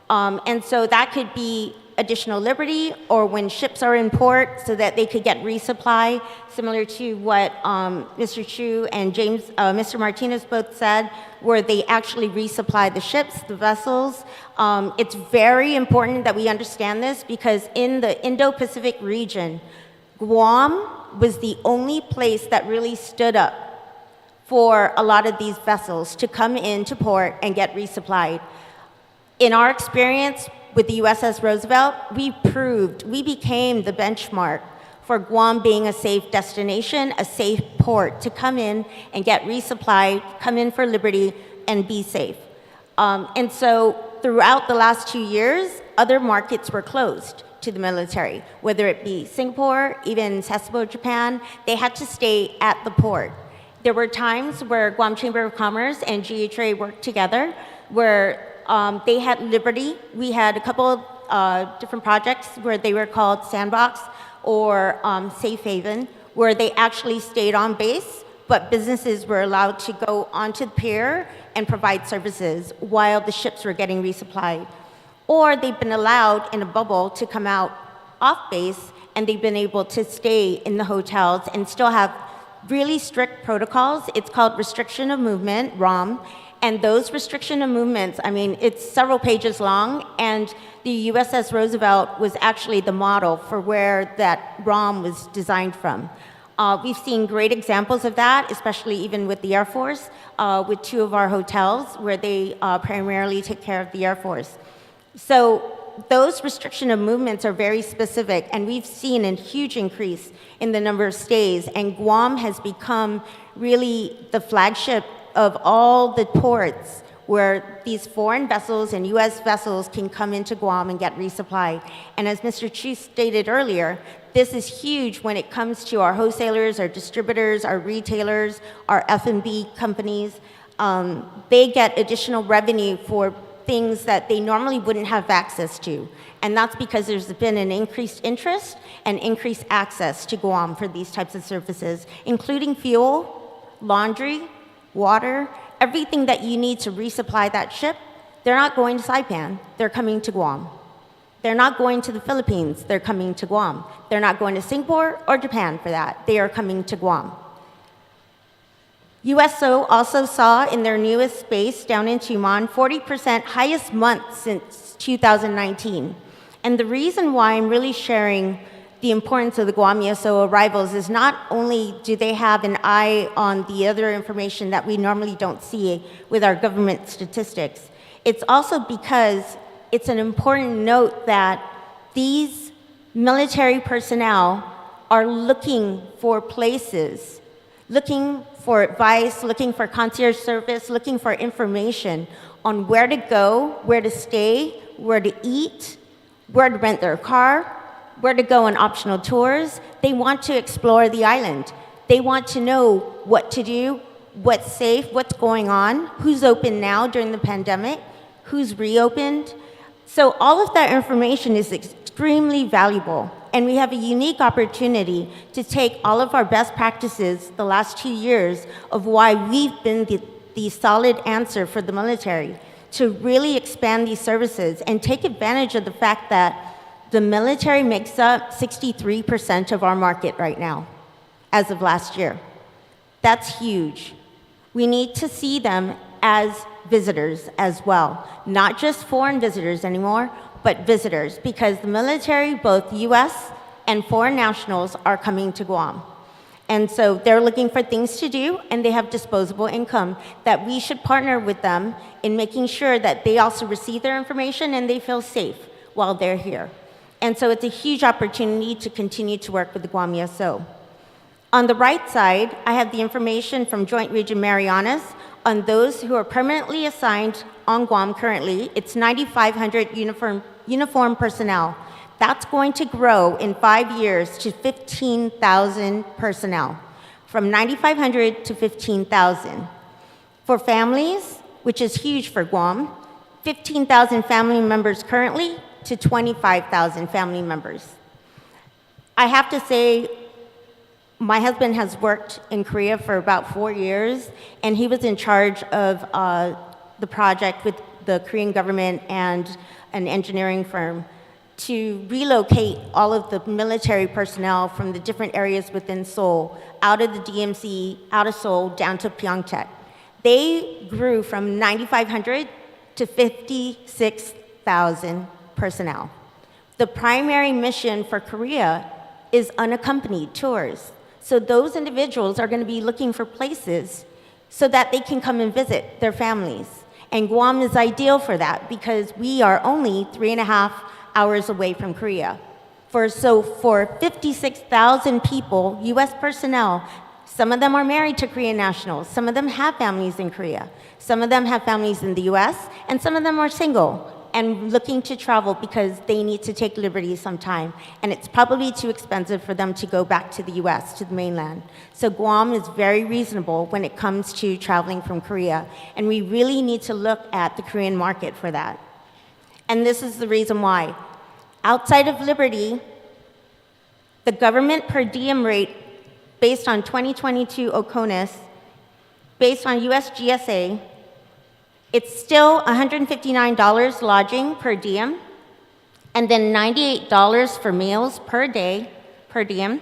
And so that could be additional liberty or when ships are in port so that they could get resupply, similar to what Mr. Chu and Mr. Martinez both said, where they actually resupply the ships, the vessels. It's very important that we understand this because in the Indo-Pacific region, Guam was the only place that really stood up for a lot of these vessels to come into port and get resupplied. In our experience with the USS Roosevelt, we became the benchmark for Guam being a safe destination, a safe port to come in and get resupplied, come in for liberty, and be safe. And so throughout the last 2 years, other markets were closed to the military, whether it be Singapore, even Sasebo, Japan, they had to stay at the port. There were times where Guam Chamber of Commerce and GHA worked together where they had liberty. We had a couple different projects where they were called Sandbox or Safe Haven, where they actually stayed on base, but businesses were allowed to go onto the pier and provide services while the ships were getting resupplied. Or they've been allowed in a bubble to come out off base, and they've been able to stay in the hotels and still have really strict protocols. It's called restriction of movement, ROM. And those restriction of movements, I mean, it's several pages long, and the USS Roosevelt was actually the model for where that ROM was designed from. We've seen great examples of that, especially even with the Air Force, with 2 of our hotels where they primarily take care of the Air Force. So those restriction of movements are very specific, and we've seen a huge increase in the number of stays, and Guam has become really the flagship of all the ports where these foreign vessels and U.S. vessels can come into Guam and get resupplied. And as Mr. Chu stated earlier, this is huge when it comes to our wholesalers, our distributors, our retailers, our F&B companies. They get additional revenue for things that they normally wouldn't have access to. And that's because there's been an increased interest and increased access to Guam for these types of services, including fuel, laundry, water, everything that you need to resupply that ship. They're not going to Saipan, they're coming to Guam. They're not going to the Philippines, they're coming to Guam. They're not going to Singapore or Japan for that, they are coming to Guam. USO also saw in their newest base down in Tumon 40% highest month since 2019. And the reason why I'm really sharing the importance of the Guam USO arrivals is not only do they have an eye on the other information that we normally don't see with our government statistics, it's also because it's an important note that these military personnel are looking for places, looking for advice, looking for concierge service, looking for information on where to go, where to stay, where to eat, where to rent their car, where to go on optional tours. They want to explore the island. They want to know what to do, what's safe, what's going on, who's open now during the pandemic, who's reopened. So all of that information is extremely valuable. And we have a unique opportunity to take all of our best practices the last 2 years of why we've been the solid answer for the military to really expand these services and take advantage of the fact that the military makes up 63% of our market right now, as of last year. That's huge. We need to see them as visitors as well, not just foreign visitors anymore, but visitors, because the military, both US and foreign nationals, are coming to Guam. And so they're looking for things to do, and they have disposable income that we should partner with them in making sure that they also receive their information and they feel safe while they're here. And so it's a huge opportunity to continue to work with the Guam ESO. On the right side, I have the information from Joint Region Marianas on those who are permanently assigned on Guam currently. It's 9,500 uniform personnel. That's going to grow in 5 years to 15,000 personnel, from 9,500 to 15,000. For families, which is huge for Guam, 15,000 family members currently to 25,000 family members. I have to say, my husband has worked in Korea for about 4 years, and he was in charge of the project with the Korean government and an engineering firm to relocate all of the military personnel from the different areas within Seoul, out of the DMZ, out of Seoul, down to Pyeongtaek. They grew from 9,500 to 56,000 personnel. The primary mission for Korea is unaccompanied tours. So those individuals are going to be looking for places so that they can come and visit their families. And Guam is ideal for that because we are only 3.5 hours away from Korea. So for 56,000 people, US personnel, some of them are married to Korean nationals, some of them have families in Korea, some of them have families in the US, and some of them are single and looking to travel because they need to take liberties sometime. And it's probably too expensive for them to go back to the US, to the mainland. So Guam is very reasonable when it comes to traveling from Korea. And we really need to look at the Korean market for that. And this is the reason why. Outside of Liberty, the government per diem rate based on 2022 OCONUS, based on US GSA, it's still $159 lodging per diem, and then $98 for meals per day per diem,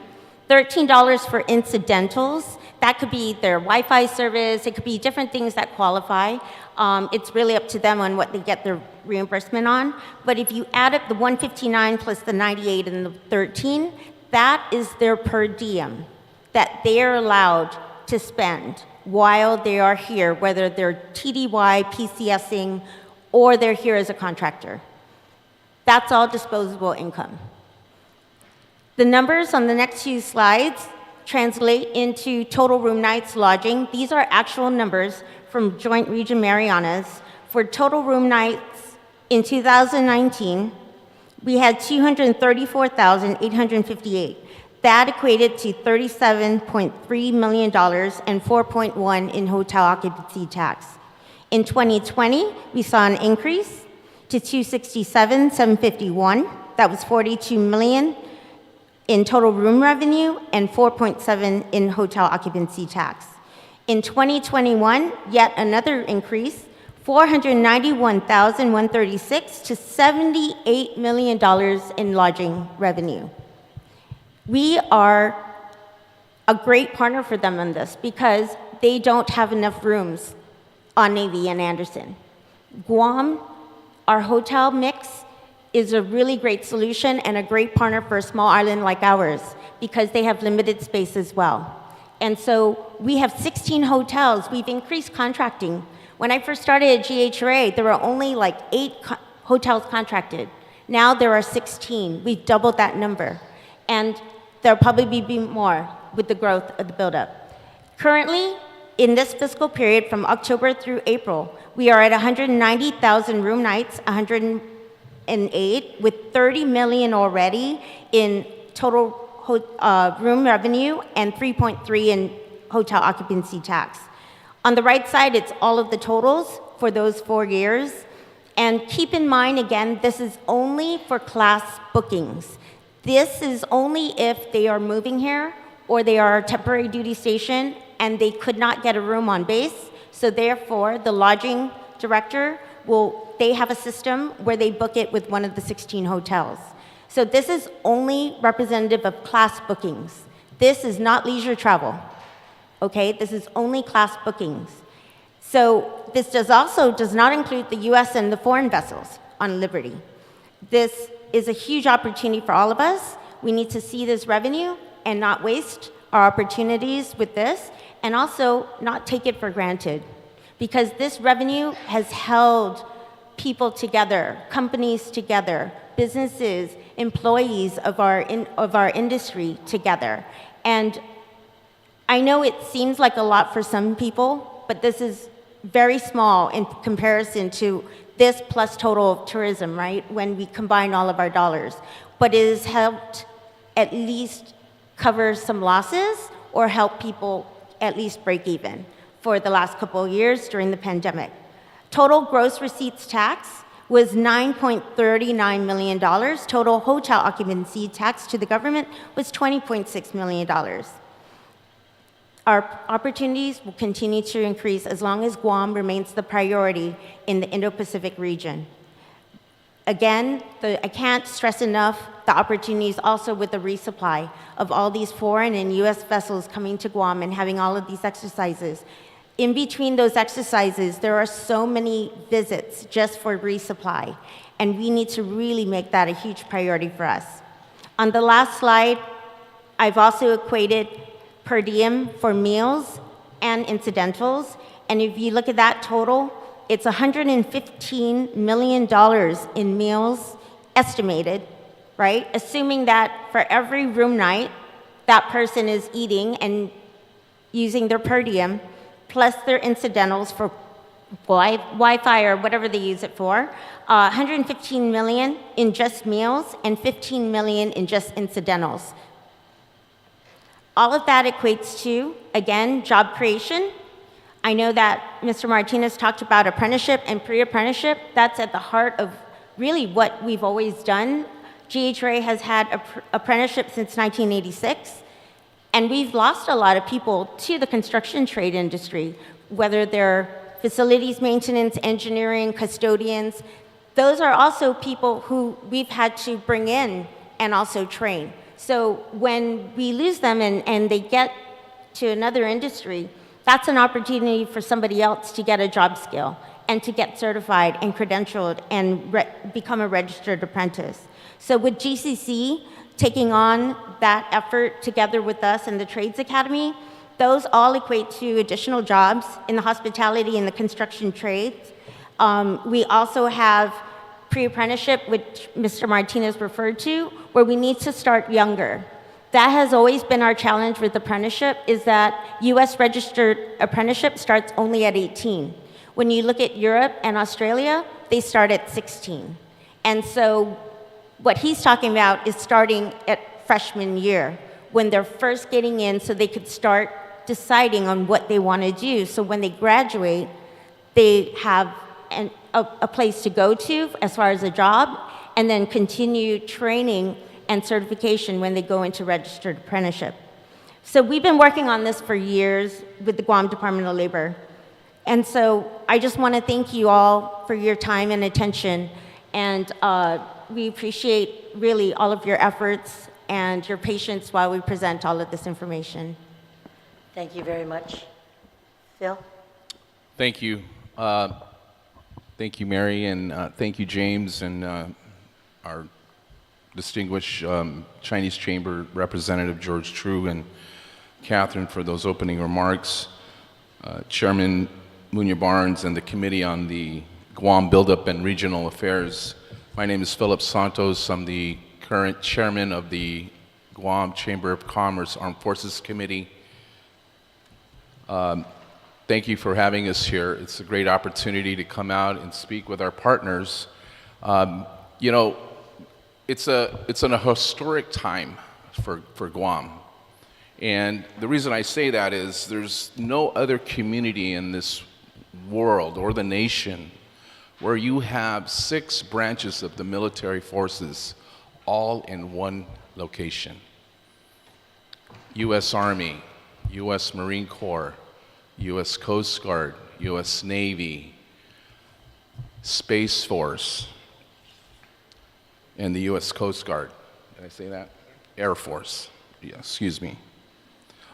$13 for incidentals. That could be their Wi-Fi service, it could be different things that qualify. It's really up to them on what they get their reimbursement on. But if you add up the 159 plus the 98 and the 13, that is their per diem that they are allowed to spend while they are here, whether they're TDY, PCSing, or they're here as a contractor. That's all disposable income. The numbers on the next few slides translate into total room nights lodging. These are actual numbers from Joint Region Marianas For total room nights in 2019, we had 234,858. That equated to $37.3 million and 4.1 in hotel occupancy tax. In 2020, we saw an increase to 267,751. That was 42 million in total room revenue and 4.7 in hotel occupancy tax. In 2021, yet another increase, 491,136 to $78 million in lodging revenue. We are a great partner for them on this because they don't have enough rooms on Navy and Anderson. Guam, our hotel mix, is a really great solution and a great partner for a small island like ours because they have limited space as well. And so we have 16 hotels. We've increased contracting. When I first started at GHRA, there were only like 8 hotels contracted. Now there are 16. We've doubled that number. And there'll probably be more with the growth of the buildup. Currently, in this fiscal period from October through April, we are at 190,000 room nights, 108, with 30 million already in total room revenue and 3.3 in hotel occupancy tax. On the right side, it's all of the totals for those 4 years. And keep in mind, again, this is only for class bookings. This is only if they are moving here or they are a temporary duty station and they could not get a room on base. So therefore, the lodging director they have a system where they book it with one of the 16 hotels. So this is only representative of class bookings. This is not leisure travel, okay? This is only class bookings. So this does not include the US and the foreign vessels on Liberty. This is a huge opportunity for all of us. We need to see this revenue and not waste our opportunities with this, and also not take it for granted. Because this revenue has held people together, companies together, businesses, employees of our industry together. And I know it seems like a lot for some people, but this is very small in comparison to this plus total tourism, right? When we combine all of our dollars. But it has helped at least cover some losses or help people at least break even for the last couple of years during the pandemic. Total gross receipts tax was $9.39 million. Total hotel occupancy tax to the government was $20.6 million. Our opportunities will continue to increase as long as Guam remains the priority in the Indo-Pacific region. Again, I can't stress enough the opportunities also with the resupply of all these foreign and US vessels coming to Guam and having all of these exercises. In between those exercises, there are so many visits just for resupply, and we need to really make that a huge priority for us. On the last slide, I've also equated per diem for meals and incidentals, and if you look at that total, it's $115 million in meals estimated, right? Assuming that for every room night, that person is eating and using their per diem, plus their incidentals for Wi-Fi or whatever they use it for, 115 million in just meals and 15 million in just incidentals. All of that equates to, again, job creation. I know that Mr. Martinez talked about apprenticeship and pre-apprenticeship. That's at the heart of really what we've always done. GHRA has had apprenticeship since 1986. And we've lost a lot of people to the construction trade industry, whether they're facilities maintenance, engineering, custodians. Those are also people who we've had to bring in and also train. So when we lose them and they get to another industry, that's an opportunity for somebody else to get a job skill and to get certified and credentialed and become a registered apprentice. So with GCC, taking on that effort together with us and the Trades Academy, those all equate to additional jobs in the hospitality and the construction trades. We also have pre-apprenticeship, which Mr. Martinez referred to, where we need to start younger. That has always been our challenge with apprenticeship, is that US registered apprenticeship starts only at 18. When you look at Europe and Australia, they start at 16. And so what he's talking about is starting at freshman year, when they're first getting in so they could start deciding on what they want to do. So when they graduate, they have a place to go to as far as a job, and then continue training and certification when they go into registered apprenticeship. So we've been working on this for years with the Guam Department of Labor. And so I just want to thank you all for your time and attention. And we appreciate really all of your efforts and your patience while we present all of this information. Thank you very much. Phil? Thank you. Thank you, Mary, and thank you, James, and our distinguished Chinese Chamber Representative, George True, and Catherine for those opening remarks. Chairman Muña Barnes and the Committee on the Guam Buildup and Regional Affairs. My name is Philip Santos. I'm the current chairman of the Guam Chamber of Commerce Armed Forces Committee. Thank you for having us here. It's a great opportunity to come out and speak with our partners. You know, it's an historic time for Guam. And the reason I say that is there's no other community in this world or the nation where you have 6 branches of the military forces all in one location. U.S. Army, U.S. Marine Corps, U.S. Coast Guard, U.S. Navy, Space Force, and the U.S. Coast Guard. Did I say that? Air Force. Yeah, excuse me.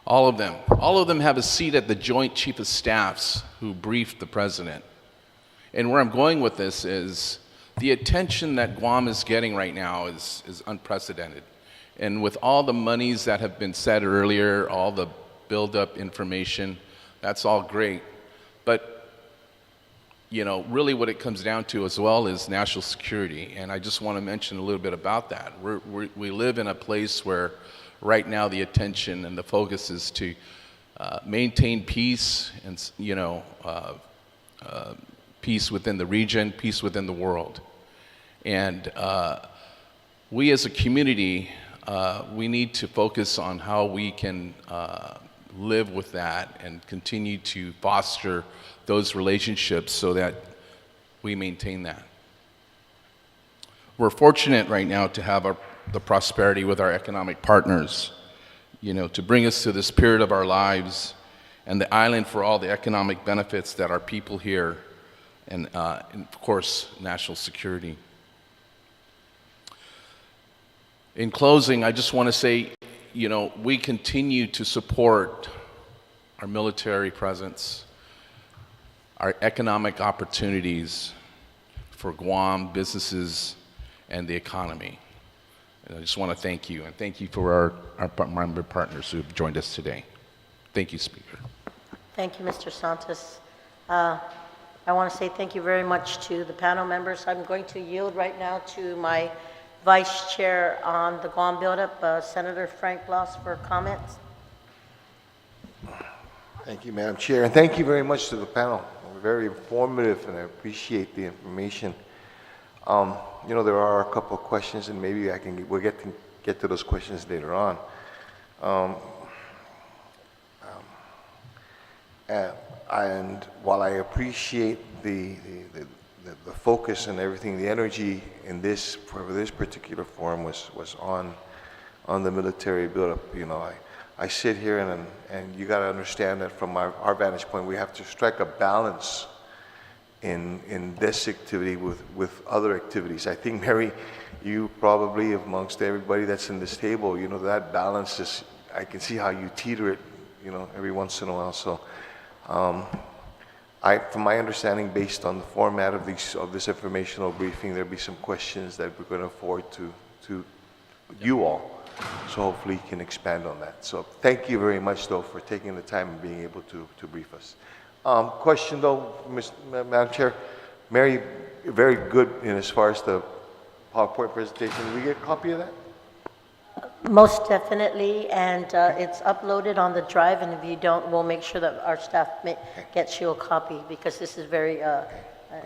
All of them have a seat at the Joint Chief of Staffs who briefed the president. And where I'm going with this is the attention that Guam is getting right now is unprecedented. And with all the monies that have been said earlier, all the build-up information, that's all great. But, you know, really what it comes down to as well is national security. And I just want to mention a little bit about that. We live in a place where right now the attention and the focus is to maintain peace and, you know, peace within the region, peace within the world. And we as a community, we need to focus on how we can live with that and continue to foster those relationships so that we maintain that. We're fortunate right now to have the prosperity with our economic partners, you know, to bring us to this period of our lives and the island for all the economic benefits that our people here and of course, national security. In closing, I just want to say, you know, we continue to support our military presence, our economic opportunities for Guam businesses and the economy. And I just want to thank you, and thank you for our member partners who have joined us today. Thank you, Speaker. Thank you, Mr. Santos. I want to say thank you very much to the panel members. I'm going to yield right now to my Vice Chair on the Guam Buildup, Senator Frank Bloss, for comments. Thank you, Madam Chair, and thank you very much to the panel. Very informative, and I appreciate the information. You know, there are a couple of questions, and maybe we'll get to those questions later on. And while I appreciate the focus and everything, the energy in for this particular forum was on the military buildup. You know, I sit here and you got to understand that from our vantage point, we have to strike a balance in this activity with other activities. I think, Mary, you probably, amongst everybody that's in this table, you know, that balance is, I can see how you teeter it, you know, every once in a while. So from my understanding, based on the format of this informational briefing, there'll be some questions that we're going to forward to you all. So hopefully you can expand on that. So thank you very much, though, for taking the time and being able to brief us. Question, though, Madam Chair. Mary, very good in as far as the PowerPoint presentation. Did we get a copy of that? Most definitely, and it's uploaded on the drive, and if you don't, we'll make sure that our staff gets you a copy, because this is very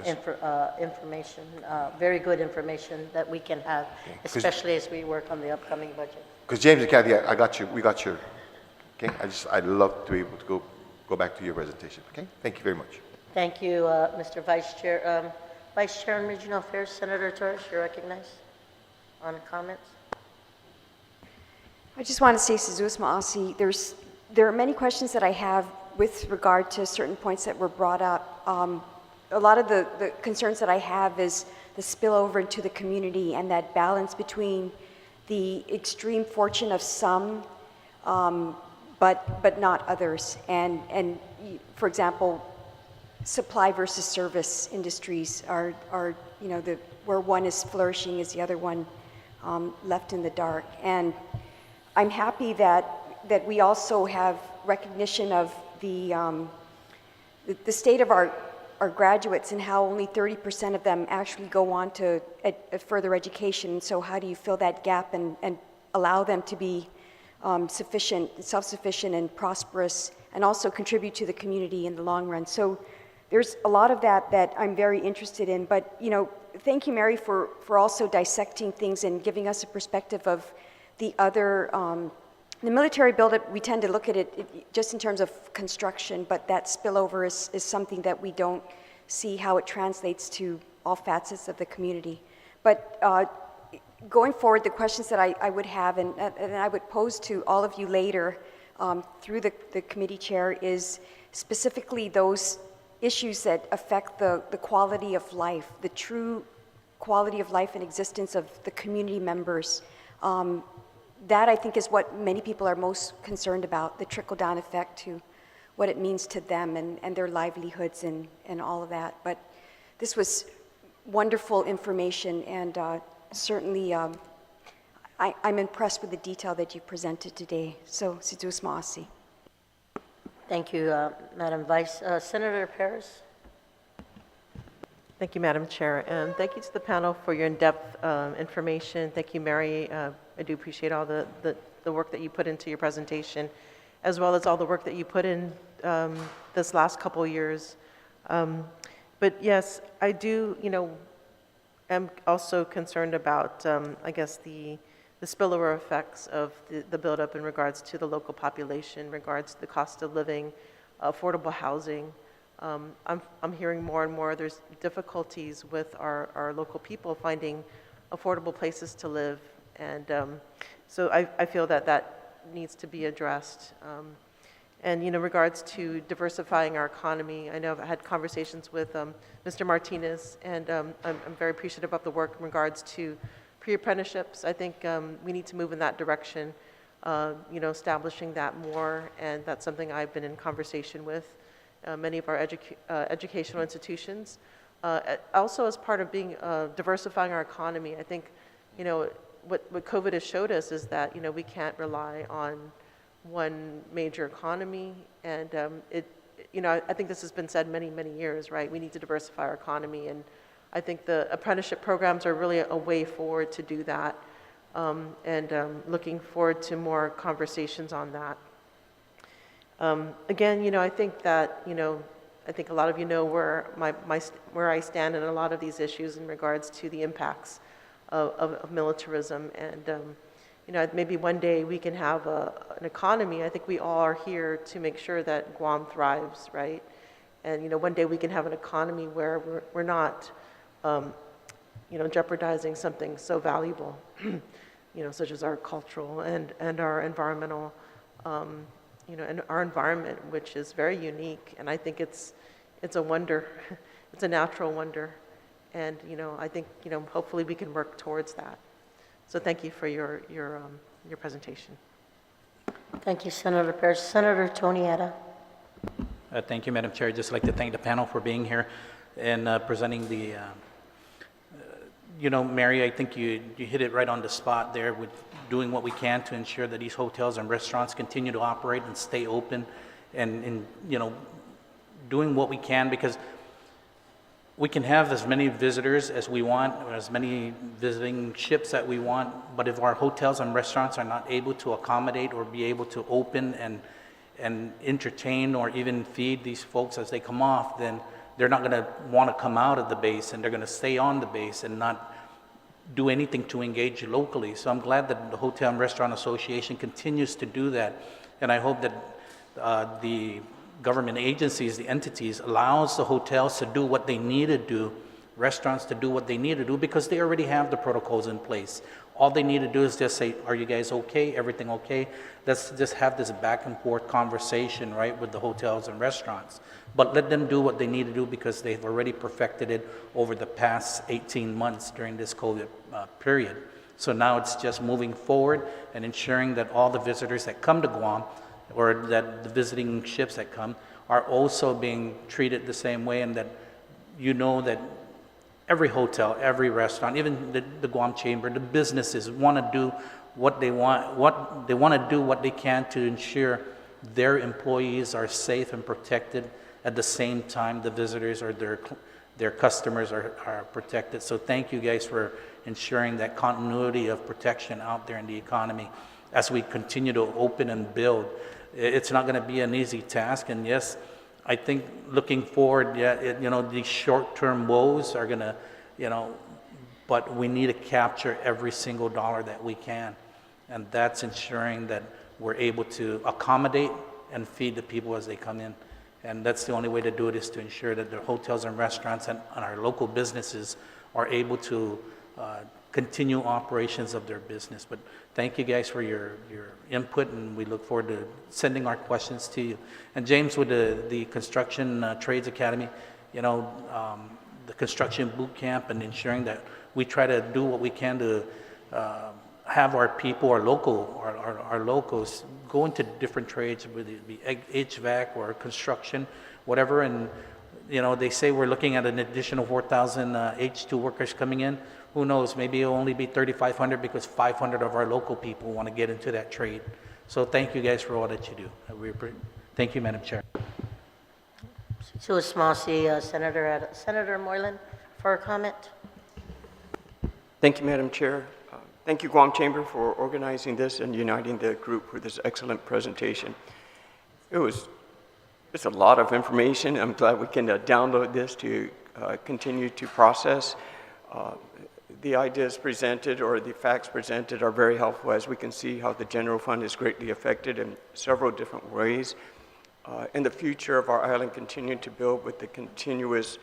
information, very good information that we can have, especially as we work on the upcoming budget. Because James and Kathy, I got you, we got your, okay? I'd love to be able to go back to your presentation, okay? Thank you very much. Thank you, Mr. Vice Chair. Vice Chair on Regional Affairs, Senator Torres, you're recognized on comments. I just want to say, Sizuas Maasi, there are many questions that I have with regard to certain points that were brought up. A lot of the concerns that I have is the spillover into the community and that balance between the extreme fortune of some, but not others. And for example, supply versus service industries are where one is flourishing is the other one left in the dark. And I'm happy that we also have recognition of the state of our graduates and how only 30% of them actually go on to further education. So how do you fill that gap and allow them to be self-sufficient and prosperous, and also contribute to the community in the long run? So there's a lot of that I'm very interested in. But thank you, Mary, for also dissecting things and giving us a perspective of the other. The military buildup, we tend to look at it just in terms of construction, but that spillover is something that we don't see how it translates to all facets of the community. But going forward, the questions that I would have, and I would pose to all of you later through the committee chair, is specifically those issues that affect the quality of life, the true quality of life and existence of the community members. That, I think, is what many people are most concerned about, the trickle-down effect to what it means to them and their livelihoods and all of that. But this was wonderful information, and certainly I'm impressed with the detail that you presented today. So, Sizus Maasi. Thank you, Madam Vice. Senator Perez. Thank you, Madam Chair, and thank you to the panel for your in-depth information. Thank you, Mary. I do appreciate all the work that you put into your presentation, as well as all the work that you put in this last couple years. But yes, I do, am also concerned about, I guess, the spillover effects of the buildup in regards to the local population, in regards to the cost of living, affordable housing. I'm hearing more and more there's difficulties with our local people finding affordable places to live. And so I feel that needs to be addressed. And in regards to diversifying our economy, I know I've had conversations with Mr. Martinez, and I'm very appreciative of the work in regards to pre-apprenticeships. I think we need to move in that direction, establishing that more, and that's something I've been in conversation with many of our educational institutions. Also, as part of being diversifying our economy, I think, what COVID has showed us is that, we can't rely on one major economy. And I think this has been said many, many years, right? We need to diversify our economy. And I think the apprenticeship programs are really a way forward to do that. Looking forward to more conversations on that. Again, I think that, I think a lot of you know where I stand in a lot of these issues in regards to the impacts of militarism. And, maybe one day we can have an economy. I think we all are here to make sure that Guam thrives, right? And, one day we can have an economy where we're not, jeopardizing something so valuable, such as our cultural and our environmental, and our environment, which is very unique. And I think it's a wonder. It's a natural wonder. And, I think, hopefully we can work towards that. So thank you for your presentation. Thank you, Senator Perez. Senator Tonietta. Thank you, Madam Chair. I'd just like to thank the panel for being here and presenting the, Mary, I think you hit it right on the spot there with doing what we can to ensure that these hotels and restaurants continue to operate and stay open, and doing what we can, because we can have as many visitors as we want, or as many visiting ships that we want, but if our hotels and restaurants are not able to accommodate or be able to open and entertain or even feed these folks as they come off, then they're not going to want to come out of the base, and they're going to stay on the base and not do anything to engage locally. So I'm glad that the Hotel and Restaurant Association continues to do that, and I hope that the government agencies, the entities, allows the hotels to do what they need to do, restaurants to do what they need to do, because they already have the protocols in place. All they need to do is just say, are you guys okay? Everything okay? Let's just have this back and forth conversation, right, with the hotels and restaurants. But let them do what they need to do, because they've already perfected it over the past 18 months during this COVID period. So now it's just moving forward and ensuring that all the visitors that come to Guam, or that the visiting ships that come, are also being treated the same way, and that you know that every hotel, every restaurant, even the Guam Chamber, the businesses want to do what they want, to do what they can to ensure their employees are safe and protected. At the same time, the visitors or their customers are protected. So thank you guys for ensuring that continuity of protection out there in the economy as we continue to open and build. It's not going to be an easy task, and yes, I think looking forward, these short-term woes are going to, but we need to capture every single dollar that we can, and that's ensuring that we're able to accommodate and feed the people as they come in. And that's the only way to do it, is to ensure that the hotels and restaurants and our local businesses are able to continue operations of their business. But thank you guys for your input, and we look forward to sending our questions to you. And James, with the Construction Trades Academy, the construction boot camp, and ensuring that we try to do what we can to have our people, our locals, go into different trades, whether it be HVAC or construction, whatever. And they say we're looking at an additional 4,000 H2 workers coming in. Who knows? Maybe it'll only be 3,500, because 500 of our local people want to get into that trade. So thank you guys for all that you do. Thank you, Madam Chair. To a small C, Senator Moylan for a comment. Thank you, Madam Chair. Thank you, Guam Chamber, for organizing this and uniting the group for this excellent presentation. It's a lot of information. I'm glad we can download this to continue to process. The ideas presented or the facts presented are very helpful, as we can see how the general fund is greatly affected in several different ways. And the future of our island continuing to build with the continuous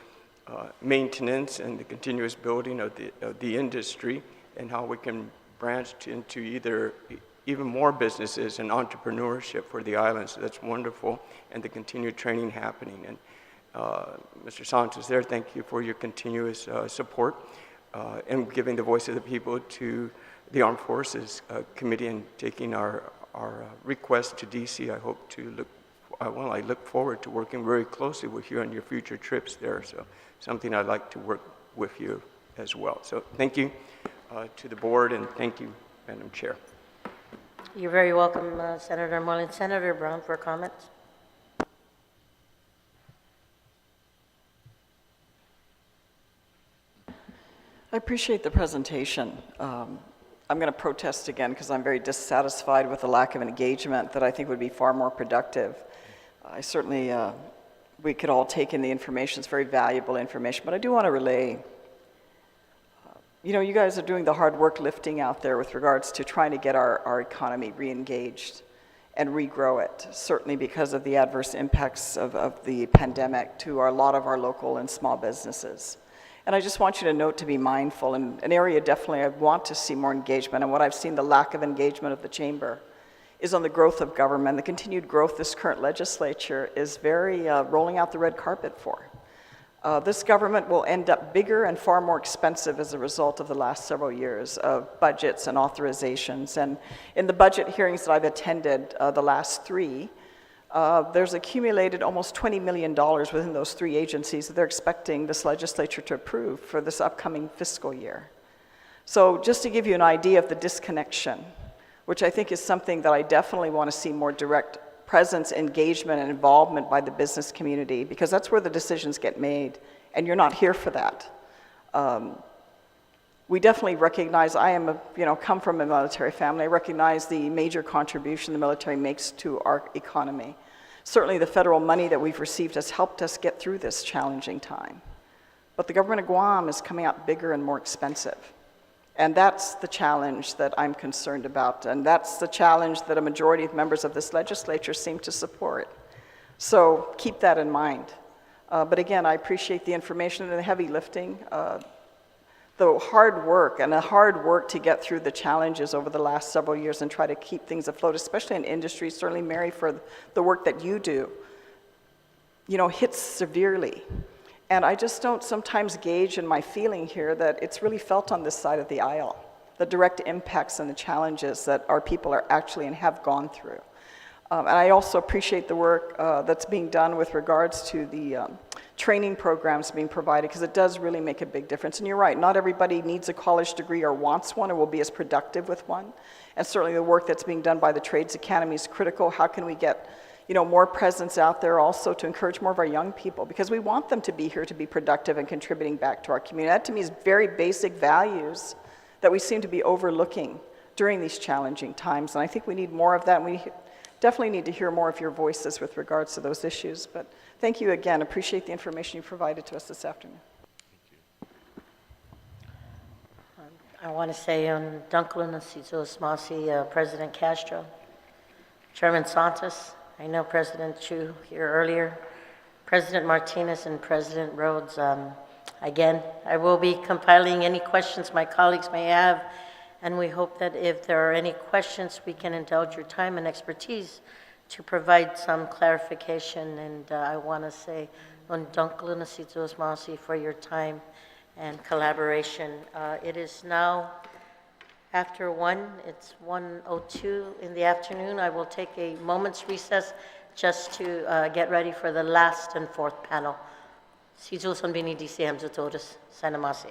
maintenance and the continuous building of the industry, and how we can branch into even more businesses and entrepreneurship for the islands. So that's wonderful, and the continued training happening. And Mr. Sanchez there, thank you for your continuous support and giving the voice of the people to the Armed Forces Committee, and taking our request to DC. I look forward to working very closely with you on your future trips there. So something I'd like to work with you as well. So thank you to the board, and thank you, Madam Chair. You're very welcome, Senator Moylan. Senator Brown for a comment. I appreciate the presentation. I'm going to protest again, because I'm very dissatisfied with the lack of engagement that I think would be far more productive. I certainly, we could all take in the information. It's very valuable information, but I do want to relay, you guys are doing the hard work lifting out there with regards to trying to get our economy re-engaged and regrow it, certainly because of the adverse impacts of the pandemic to a lot of our local and small businesses. And I just want you to note to be mindful, and an area definitely I want to see more engagement, and what I've seen the lack of engagement of the Chamber is on the growth of government. The continued growth this current legislature is very rolling out the red carpet for. This government will end up bigger and far more expensive as a result of the last several years of budgets and authorizations. And in the budget hearings that I've attended, the last three, there's accumulated almost $20 million within those three agencies that they're expecting this legislature to approve for this upcoming fiscal year. So just to give you an idea of the disconnection, which I think is something that I definitely want to see more direct presence, engagement, and involvement by the business community, because that's where the decisions get made and you're not here for that. We definitely recognize, I am come from a military family, I recognize the major contribution the military makes to our economy. Certainly the federal money that we've received has helped us get through this challenging time. But the government of Guam is coming out bigger and more expensive. And that's the challenge that I'm concerned about. And that's the challenge that a majority of members of this legislature seem to support. So keep that in mind. But again, I appreciate the information and the heavy lifting, the hard work to get through the challenges over the last several years and try to keep things afloat, especially in industry. Certainly, Mary, for the work that you do, hits severely. And I just don't sometimes gauge in my feeling here that it's really felt on this side of the aisle, the direct impacts and the challenges that our people are actually and have gone through. And I also appreciate the work that's being done with regards to the training programs being provided, because it does really make a big difference. And you're right, not everybody needs a college degree or wants one or will be as productive with one. And certainly the work that's being done by the Trades Academy is critical. How can we get more presence out there also to encourage more of our young people, because we want them to be here to be productive and contributing back to our community. That to me is very basic values that we seem to be overlooking during these challenging times. And I think we need more of that. And we definitely need to hear more of your voices with regards to those issues. But thank you again. Appreciate the information you provided to us this afternoon. I want to say on Dunklin and Masi, President Castro, Chairman Santos, I know President Chu here earlier, President Martinez and President Rhodes. Again, I will be compiling any questions my colleagues may have, and we hope that if there are any questions, we can indulge your time and expertise to provide some clarification. And I want to say on Dunklin and Masi for your time and collaboration. It is now after 1, it's 1:02 in the afternoon. I will take a moment's recess just to get ready for the last and fourth panel. Si Jules on Bini DCM Zatoris, Sanamasi.